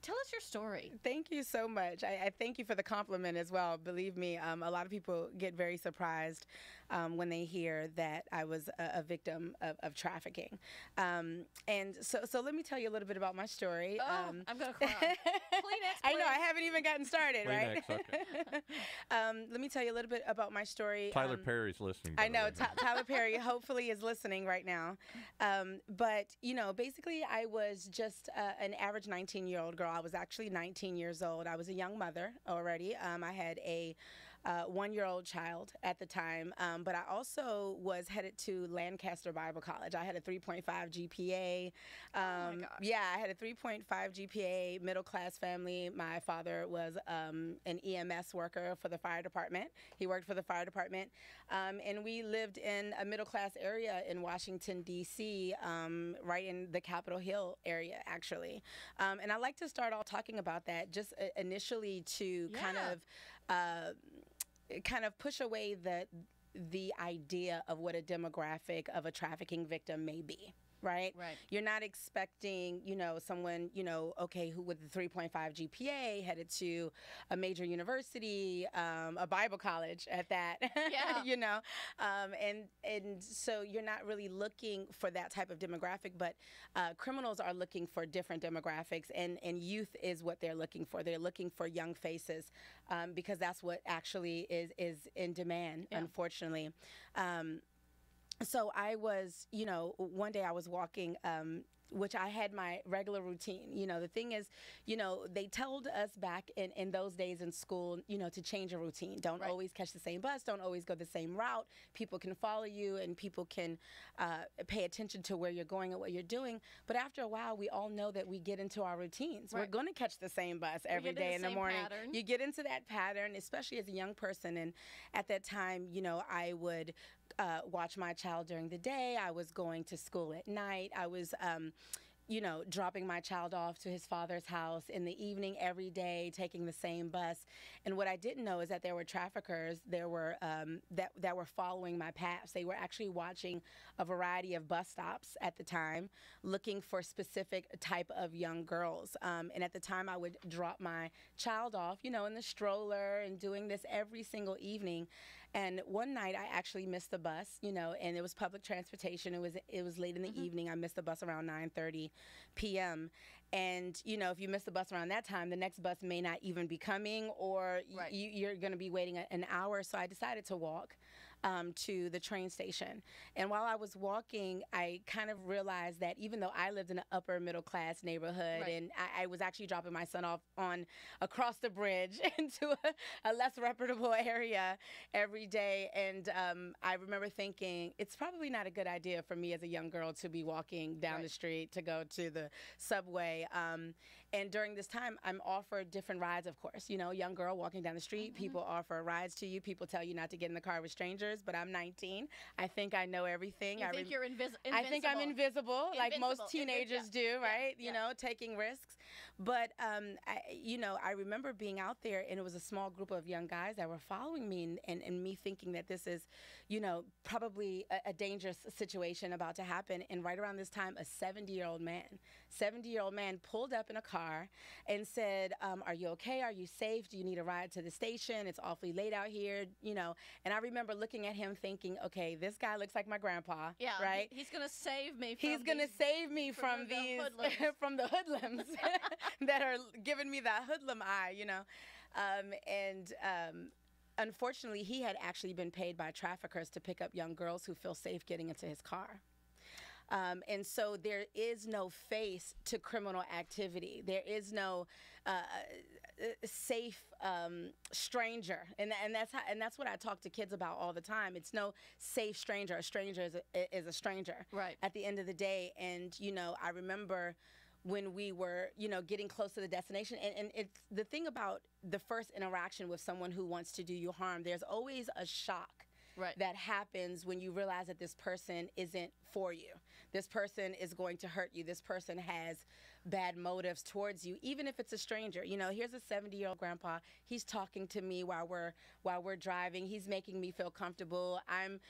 Tell us your story. Thank you so much. I thank you for the compliment as well. Believe me, a lot of people get very surprised when they hear that I was a victim of trafficking. And so let me tell you a little bit about my story. I'm going to cry. Kleenex, I know, I haven't even gotten started, right? Okay. Let me tell you a little bit about my story. Tyler Perry's listening. I know, Tyler Perry hopefully is listening right now. But, basically I was just an average 19-year-old girl. I was actually 19 years old. I was a young mother already. I had a 1-year-old child at the time, but I also was headed to Lancaster Bible College. I had a 3.5 GPA. Oh my gosh. Yeah, I had a 3.5 GPA, middle-class family. My father was an EMS worker for the fire department. He worked for the fire department, and we lived in a middle-class area in Washington, D.C., right in the Capitol Hill area, actually. And I like to start off talking about that just initially to kind of push away the idea of what a demographic of a trafficking victim may be. Right? You're not expecting, someone, who with a 3.5 GPA headed to a major university, a Bible college at that, and so you're not really looking for that type of demographic, but criminals are looking for different demographics, and youth is what they're looking for. They're looking for young faces because that's what actually is in demand, unfortunately. So I was, one day I was walking, which I had my regular routine. The thing is, they told us back in those days in school, to change a routine. Don't always catch the same bus. Don't always go the same route. People can follow you and people can pay attention to where you're going and what you're doing. But after a while, we all know that we get into our routines. We're going to catch the same bus every day in the morning. Pattern. You get into that pattern, especially as a young person. And at that time, I would watch my child during the day. I was going to school at night. I was, dropping my child off to his father's house in the evening every day, taking the same bus. And what I didn't know is that there were traffickers that were following my paths. They were actually watching a variety of bus stops at the time, looking for specific type of young girls. And at the time, I would drop my child off, in the stroller, and doing this every single evening. And one night I actually missed the bus, and it was public transportation. It was late in the evening. I missed the bus around 9:30 p.m. And, if you miss the bus around that time, the next bus may not even be coming, or you're going to be waiting an hour. So I decided to walk. to the train station. And while I was walking, I kind of realized that even though I lived in an upper middle class neighborhood, and I was actually dropping my son off on across the bridge into a less reputable area every day. And I remember thinking, it's probably not a good idea for me as a young girl to be walking down the street to go to the subway. And during this time, I'm offered different rides, of course. You know, young girl walking down the street, people offer rides to you. People tell you not to get in the car with strangers, but I'm 19. I think I know everything. You think you're invincible. I think I'm invisible, like most teenagers do, right? Yeah. You know, taking risks. But, I remember being out there, and it was a small group of young guys that were following me, and me thinking that this is, probably a dangerous situation about to happen. And right around this time, a 70-year-old man pulled up in a car and said, are you okay? Are you safe? Do you need a ride to the station? It's awfully late out here, And I remember looking at him thinking, okay, this guy looks like my grandpa, right? He's going to save me from these from the hoodlums that are giving me that hoodlum eye, Unfortunately, he had actually been paid by traffickers to pick up young girls who feel safe getting into his car. And so there is no face to criminal activity. There is no safe stranger, and that's what I talk to kids about all the time. It's no safe stranger. A stranger is a stranger. Right. At the end of the day, and I remember when we were, getting close to the destination. And it's the thing about the first interaction with someone who wants to do you harm. There's always a shock that happens when you realize that this person isn't for you. This person is going to hurt you. This person has bad motives towards you, even if it's a stranger. Here's a 70-year-old grandpa. He's talking to me while we're driving. He's making me feel comfortable. I'm,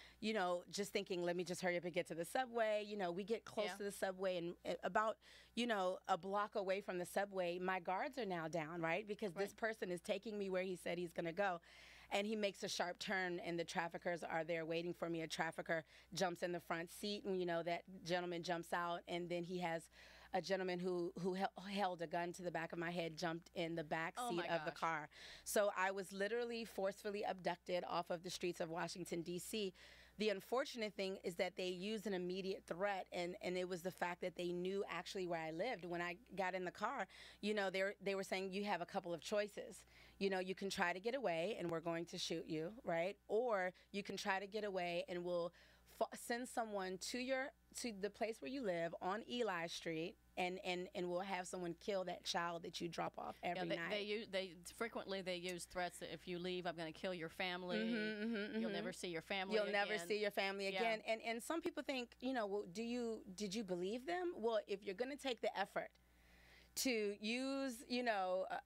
just thinking, let me just hurry up and get to the subway. We get close to the subway, and about, a block away from the subway, my guards are now down, right? Because this person is taking me where he said he's going to go. And he makes a sharp turn, and the traffickers are there waiting for me. A trafficker jumps in the front seat, and that gentleman jumps out, and then he has a gentleman who held a gun to the back of my head jumped in the back seat of the car. So I was literally forcefully abducted off of the streets of Washington, D.C. The unfortunate thing is that they used an immediate threat, and it was the fact that they knew actually where I lived. When I got in the car, they were saying, you have a couple of choices. You can try to get away, and we're going to shoot you, right? Or you can try to get away, and we'll send someone to the place where you live on Eli Street, and we'll have someone kill that child that you drop off every night. They frequently use threats that if you leave, I'm going to kill your family. You'll never see your family. You'll never see your family again. And some people think, well, did you believe them? Well, if you're going to take the effort to use,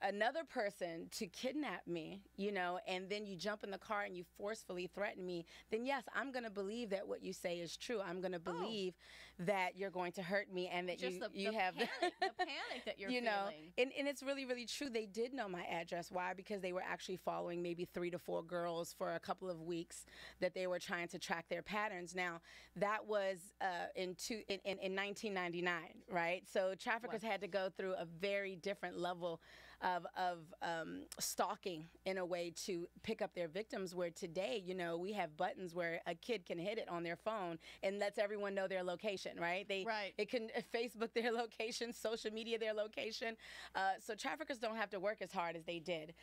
another person to kidnap me, and then you jump in the car and you forcefully threaten me, then yes, I'm going to believe that what you say is true. I'm going to believe that you're going to hurt me, and that you have the panic that you're feeling. And it's really, really true. They did know my address. Why? Because they were actually following maybe 3 to 4 girls for a couple of weeks that they were trying to track their patterns. Now, that was in 1999, right? So traffickers had to go through a very different level of stalking in a way to pick up their victims, where today, we have buttons where a kid can hit it on their phone and lets everyone know their location, right? It can Facebook their location, social media their location. So traffickers don't have to work as hard as they did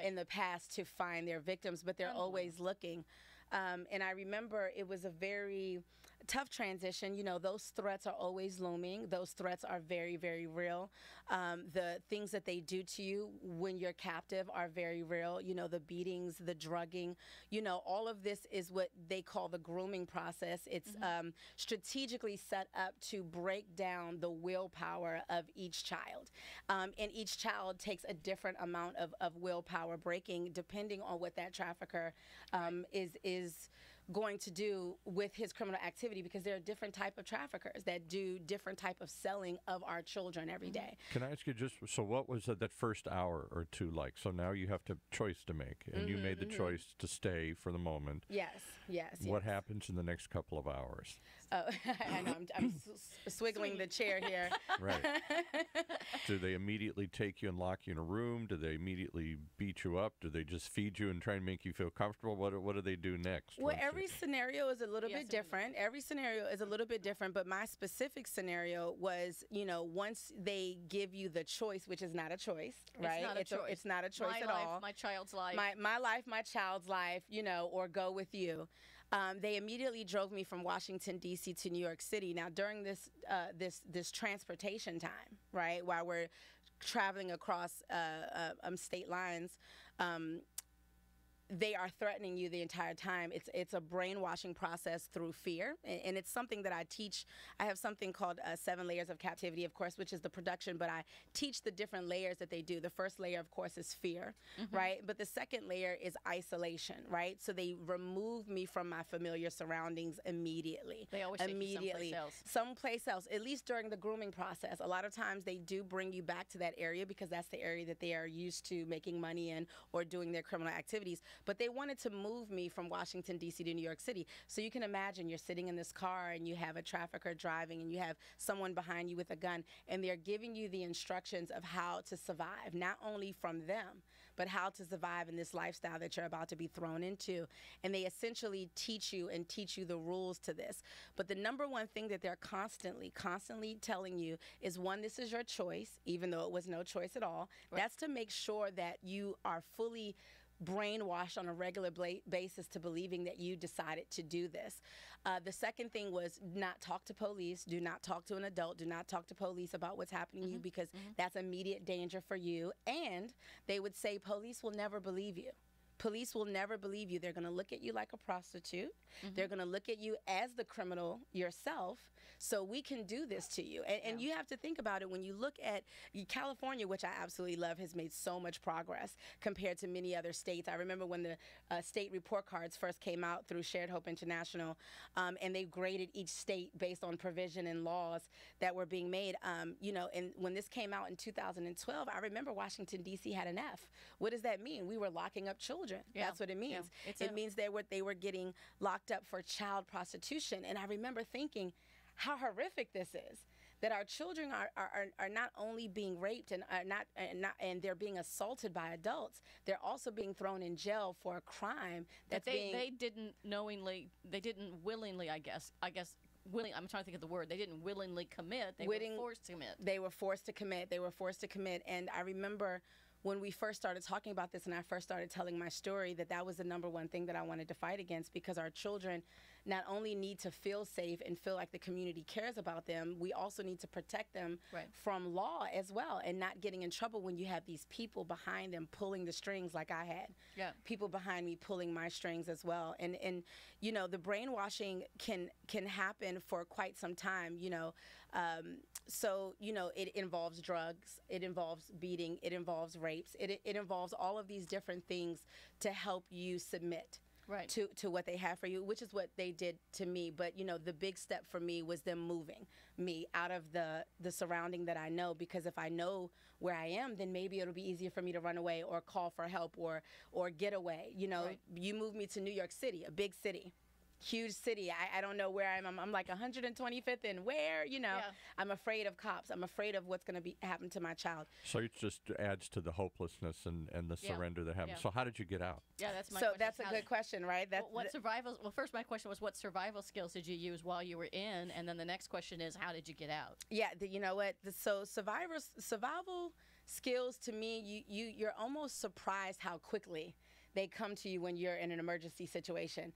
in the past to find their victims, but they're always looking. And I remember it was a very tough transition. Those threats are always looming. Those threats are very, very real. The things that they do to you when you're captive are very real. The beatings, the drugging, all of this is what they call the grooming process. It's strategically set up to break down the willpower of each child. And each child takes a different amount of willpower breaking, depending on what that trafficker is going to do with his criminal activity, because there are different type of traffickers that do different type of selling of our children every day. Can I ask you so what was that first hour or two like? So now you have a choice to make, and you made the choice to stay for the moment. Yes. What happens in the next couple of hours? Oh, I know. I'm swiggling the chair here. Right. Do they immediately take you and lock you in a room? Do they immediately beat you up? Do they just feed you and try and make you feel comfortable? What do they do next? Well, every scenario is a little bit different. Every scenario is a little bit different, but my specific scenario was, once they give you the choice, which is not a choice, right? It's not a choice at all. My child's life. My life, my child's life, or go with you. They immediately drove me from Washington, D.C. to New York City. Now, during this transportation time, right, while we're traveling across state lines, they are threatening you the entire time. It's a brainwashing process through fear, and it's something that I teach. I have something called 7 Layers of Captivity, of course, which is the production, but I teach the different layers that they do. The first layer, of course, is fear, right? But the second layer is isolation, right? So they remove me from my familiar surroundings immediately. They always take you someplace else, at least during the grooming process. A lot of times they do bring you back to that area because that's the area that they are used to making money in or doing their criminal activities. But they wanted to move me from Washington, D.C. to New York City. So you can imagine you're sitting in this car and you have a trafficker driving and you have someone behind you with a gun, and they're giving you the instructions of how to survive, not only from them, but how to survive in this lifestyle that you're about to be thrown into. And they essentially teach you the rules to this. But the number one thing that they're constantly telling you is, one, this is your choice, even though it was no choice at all. Right. That's to make sure that you are fully brainwashed on a regular basis to believing that you decided to do this. The second thing was not talk to police. Do not talk to an adult. Do not talk to police about what's happening to you, because that's immediate danger for you. And they would say police will never believe you. Police will never believe you. They're going to look at you like a prostitute. They're going to look at you as the criminal yourself. So we can do this to you. And you have to think about it when you look at California, which I absolutely love, has made so much progress compared to many other states. I remember when the state report cards first came out through Shared Hope International, and they graded each state based on provision and laws that were being made. And when this came out in 2012, I remember Washington, D.C. had an F. What does that mean? We were locking up children. Yeah. That's what it means. Yeah. It means they were getting locked up for child prostitution. And I remember thinking how horrific this is, that our children are not only being raped and they're being assaulted by adults, they're also being thrown in jail for a crime that they didn't willingly, I guess willing, I'm trying to think of the word. They didn't willingly commit. They were forced to commit. They were forced to commit. And I remember when we first started talking about this and I first started telling my story, that was the number one thing that I wanted to fight against, because our children not only need to feel safe and feel like the community cares about them, we also need to protect them from law as well, and not getting in trouble when you have these people behind them pulling the strings like I had. Yeah. People behind me pulling my strings as well. And the brainwashing can happen for quite some time, So, it involves drugs, it involves beating, it involves rapes, it involves all of these different things to help you submit to what they have for you, which is what they did to me. But, the big step for me was them moving me out of the surrounding that I know, because if I know where I am, then maybe it'll be easier for me to run away or call for help or get away. You move me to New York City, a big city. Huge city. I don't know where I am. I'm like 125th and where, I'm afraid of cops. I'm afraid of what's going to happen to my child. So it just adds to the hopelessness and the surrender that happens. So how did you get out? Yeah, that's my question. So that's a good question, right? First my question was, what survival skills did you use while you were in? And then the next question is, how did you get out? Yeah, you know what? So survival skills, to me, you're almost surprised how quickly they come to you when you're in an emergency situation.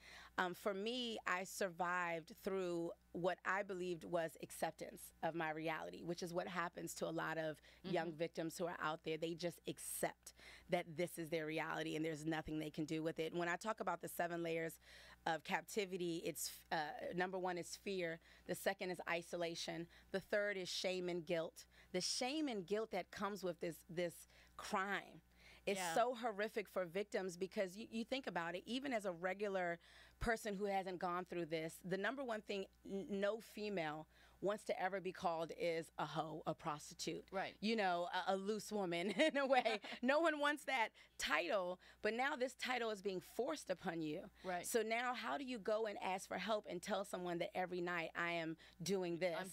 For me, I survived through what I believed was acceptance of my reality, which is what happens to a lot of young victims who are out there. They just accept that this is their reality and there's nothing they can do with it. When I talk about the 7 layers of captivity, it's number 1 is fear. The second is isolation. The third is shame and guilt. The shame and guilt that comes with this crime. It's so horrific for victims, because you think about it, even as a regular person who hasn't gone through this, the number one thing no female wants to ever be called is a hoe, a prostitute, Right. you know, a loose woman in a way. No one wants that title, but now this title is being forced upon you. Right. So now how do you go and ask for help and tell someone that every night I am doing this? I'm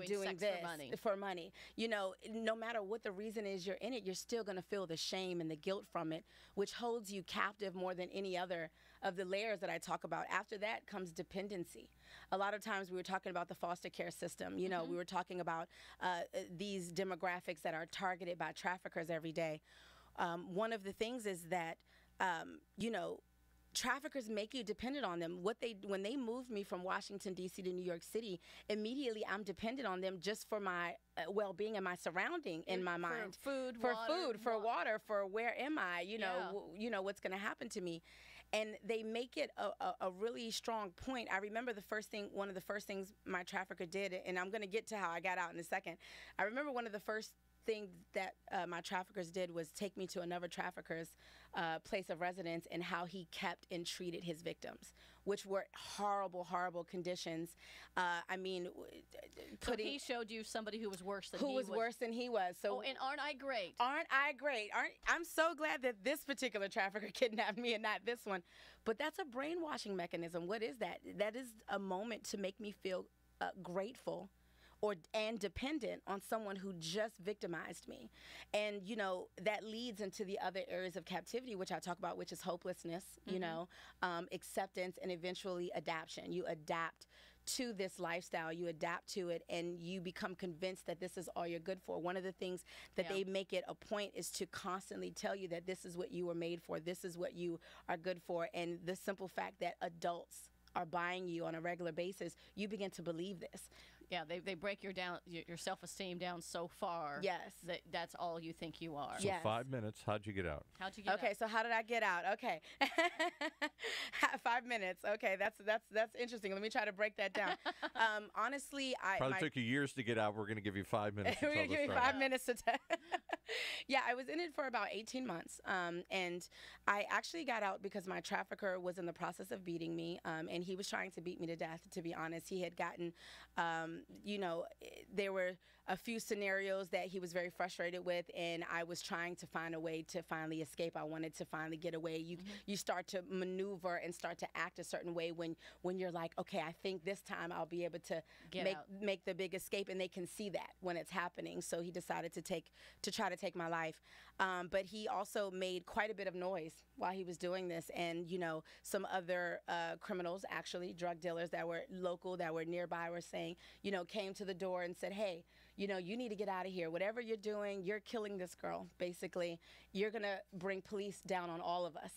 doing sex this for money. for money. You know, no matter what the reason is you're in it, you're still going to feel the shame and the guilt from it, which holds you captive more than any other of the layers that I talk about. After that comes dependency. A lot of times we were talking about the foster care system. You know, we were talking about these demographics that are targeted by traffickers every day. One of the things is that, you know, traffickers make you dependent on them. When they moved me from Washington, D.C. to New York City, immediately I'm dependent on them just for my well-being and my surrounding in my mind. For water, for where am I? You know, you know what's going to happen to me. And they make it a really strong point. I remember one of the first things my trafficker did, and I'm going to get to how I got out in a second. I remember one of the first thing that my traffickers did was take me to another trafficker's place of residence, and how he kept and treated his victims, which were horrible, horrible conditions. I mean, so he showed you somebody who was worse than he was. Who was worse than he was. So, and aren't I great? Aren't I great? I'm so glad that this particular trafficker kidnapped me and not this one. But that's a brainwashing mechanism. What is that? That is a moment to make me feel grateful and dependent on someone who just victimized me. And, you know, that leads into the other areas of captivity, which I talk about, which is hopelessness, you know, acceptance, and eventually adaptation. You adapt to this lifestyle, you adapt to it, and you become convinced that this is all you're good for. One of the things that they make it a point is to constantly tell you that this is what you were made for, this is what you are good for. And the simple fact that adults are buying you on a regular basis, you begin to believe this. Yeah, they break your self-esteem down so far. Yes. That's all you think you are. So 5 minutes, how'd you get out? How'd you get out? Okay, so how did I get out? Okay. 5 minutes. Okay, that's interesting. Let me try to break that down. Honestly, Probably took you years to get out. We're going to give you 5 minutes. We're going to give you 5 minutes to Yeah, I was in it for about 18 months. And I actually got out because my trafficker was in the process of beating me. And he was trying to beat me to death, to be honest. He had gotten, you know, there were a few scenarios that he was very frustrated with, and I was trying to find a way to finally escape. I wanted to finally get away. You start to maneuver and start to act a certain way when you're like, okay, I think this time I'll be able to make the big escape, and they can see that when it's happening. So he decided to try to take my life. But he also made quite a bit of noise while he was doing this, and you know, some other criminals, actually drug dealers that were local, that were nearby, were saying, you know, came to the door and said, hey, you know, you need to get out of here. Whatever you're doing, you're killing this girl. Basically, you're going to bring police down on all of us.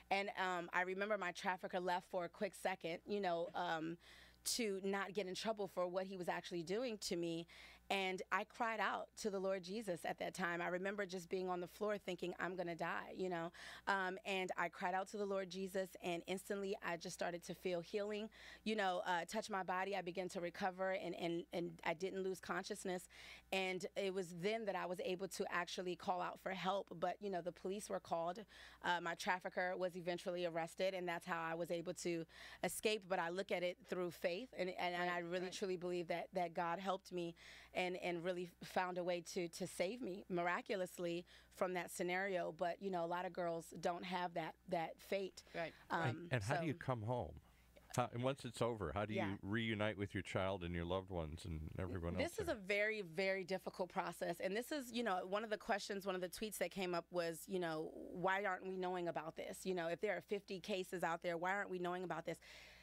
And I remember my trafficker left for a quick second, you know, to not get in trouble for what he was actually doing to me. And I cried out to the Lord Jesus at that time. I remember just being on the floor thinking, I'm going to die, you know. And I cried out to the Lord Jesus, and instantly I just started to feel healing, you know, touch my body. I began to recover, and I didn't lose consciousness. And it was then that I was able to actually call out for help. But, you know, the police were called. My trafficker was eventually arrested, and that's how I was able to escape. But I look at it through faith, and I really truly believe that God helped me and really found a way to save me miraculously from that scenario. But, you know, a lot of girls don't have that fate. Right. And how do you come home? And once it's over, how do you reunite with your child and your loved ones and everyone else? This is a very, very difficult process. And this is, you know, one of the questions, one of the tweets that came up was, you know, why aren't we knowing about this? You know, if there are 50 cases out there, why aren't we knowing about this?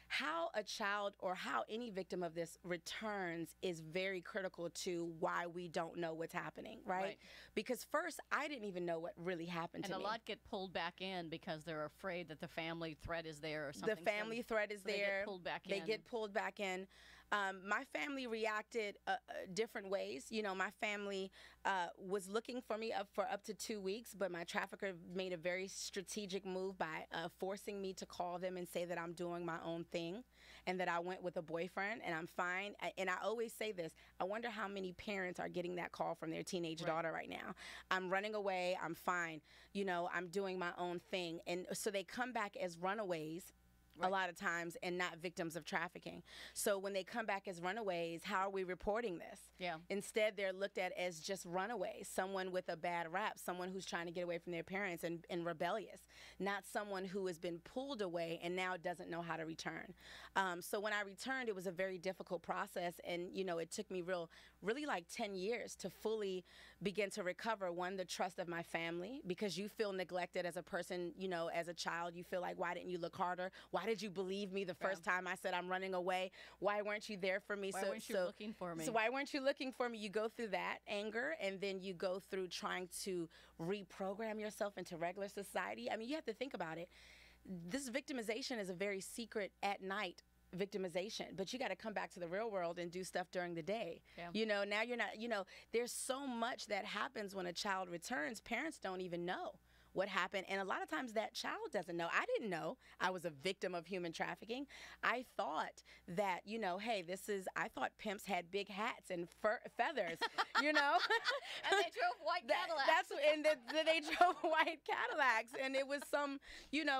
How a child or how any victim of this returns is very critical to why we don't know what's happening, right? Because first, I didn't even know what really happened to me. And a lot get pulled back in because they're afraid that the family threat is there or something. The family threat is there. They get pulled back in. They get pulled back in. My family reacted different ways. You know, my family was looking for me for up to 2 weeks, but my trafficker made a very strategic move by forcing me to call them and say that I'm doing my own thing and that I went with a boyfriend and I'm fine. And I always say this, I wonder how many parents are getting that call from their teenage daughter right now. I'm running away, I'm fine, you know, I'm doing my own thing. And so they come back as runaways. a lot of times, and not victims of trafficking. So when they come back as runaways, how are we reporting this? Yeah. Instead, they're looked at as just runaways, someone with a bad rap, someone who's trying to get away from their parents and rebellious, not someone who has been pulled away and now doesn't know how to return. So when I returned, it was a very difficult process, and it took me really like 10 years to fully begin to recover, one, the trust of my family, because you feel neglected as a person. As a child, you feel like, why didn't you look harder? Why did you believe me the first time I said I'm running away? Why weren't you there for me? Why weren't you looking for me? So why weren't you looking for me? You go through that anger, and then you go through trying to reprogram yourself into regular society. I mean, you have to think about it. This victimization is a very secret at night victimization, but you got to come back to the real world and do stuff during the day. Now you're not, there's so much that happens when a child returns. Parents don't even know what happened, and a lot of times that child doesn't know. I didn't know I was a victim of human trafficking. I thought that, hey, I thought pimps had big hats and feathers, And they drove white Cadillacs. They drove white Cadillacs, and it was some,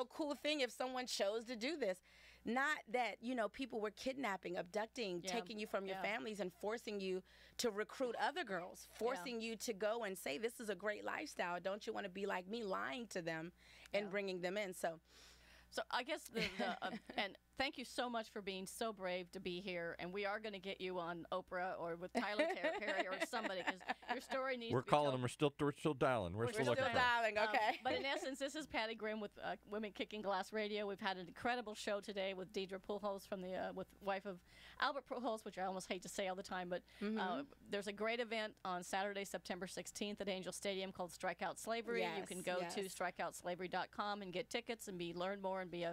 cool thing if someone chose to do this. Not that, people were kidnapping, abducting, taking you from your families and forcing you to recruit other girls, forcing you to go and say, this is a great lifestyle. Don't you want to be like me, lying to them and bringing them in? So I guess and thank you so much for being so brave to be here. And we are going to get you on Oprah or with Tyler Perry or somebody, because your story needs to be We're calling told. them. We're still dialing. We're still looking for them. dialing. Okay. But in essence, this is Patty Grimm with Women Kicking Glass Radio. We've had an incredible show today with Deidre Pujols with wife of Albert Pujols, which I almost hate to say all the time. But there's a great event on Saturday, September 16th at Angel Stadium called Strikeout Slavery. You can go to strikeoutslavery.com and get tickets and learn more and be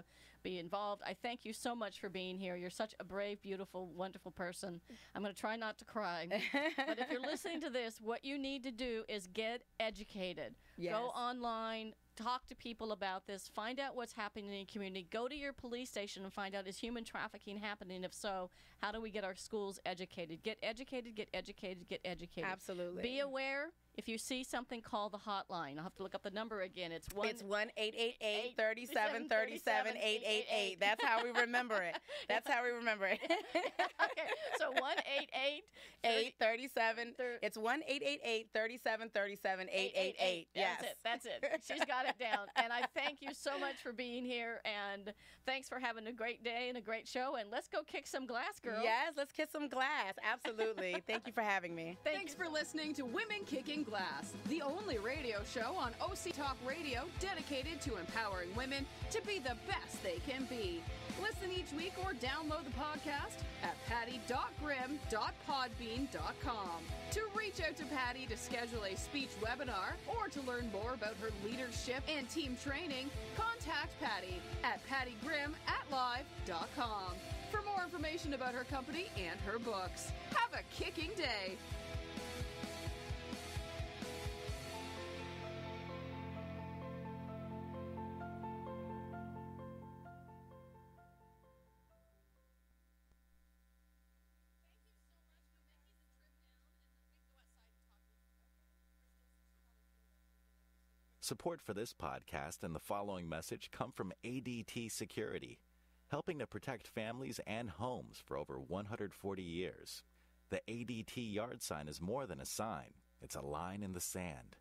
involved. I thank you so much for being here. You're such a brave, beautiful, wonderful person. I'm going to try not to cry. But if you're listening to this, what you need to do is get educated. Yes. Go online, talk to people about this, find out what's happening in your community. Go to your police station and find out, is human trafficking happening? If so, how do we get our schools educated? Get educated, get educated, get educated. Absolutely. Be aware. If you see something, call the hotline. I'll have to look up the number again. It's 1-888-3737-888. That's how we remember it. That's how we remember it. Okay, so 1-888-37. It's 1-888-3737-888. Yes. That's it. She's got it down. And I thank you so much for being here. And thanks for having a great day and a great show. And let's go kick some glass, girl. Yes, let's kick some glass. Absolutely. Thank you for having me. Thanks for listening to Women Kicking Glass, the only radio show on OC Talk Radio dedicated to empowering women to be the best they can be. Listen each week or download the podcast at patty.grimm.podbean.com. To reach out to Patty to schedule a speech webinar or to learn more about her leadership and team training, contact Patty at pattygrimm@live.com for more information about her company and her books. Have a kicking day. Support for this podcast and the following message come from ADT Security, helping to protect families and homes for over 140 years. The ADT yard sign is more than a sign. It's a line in the sand.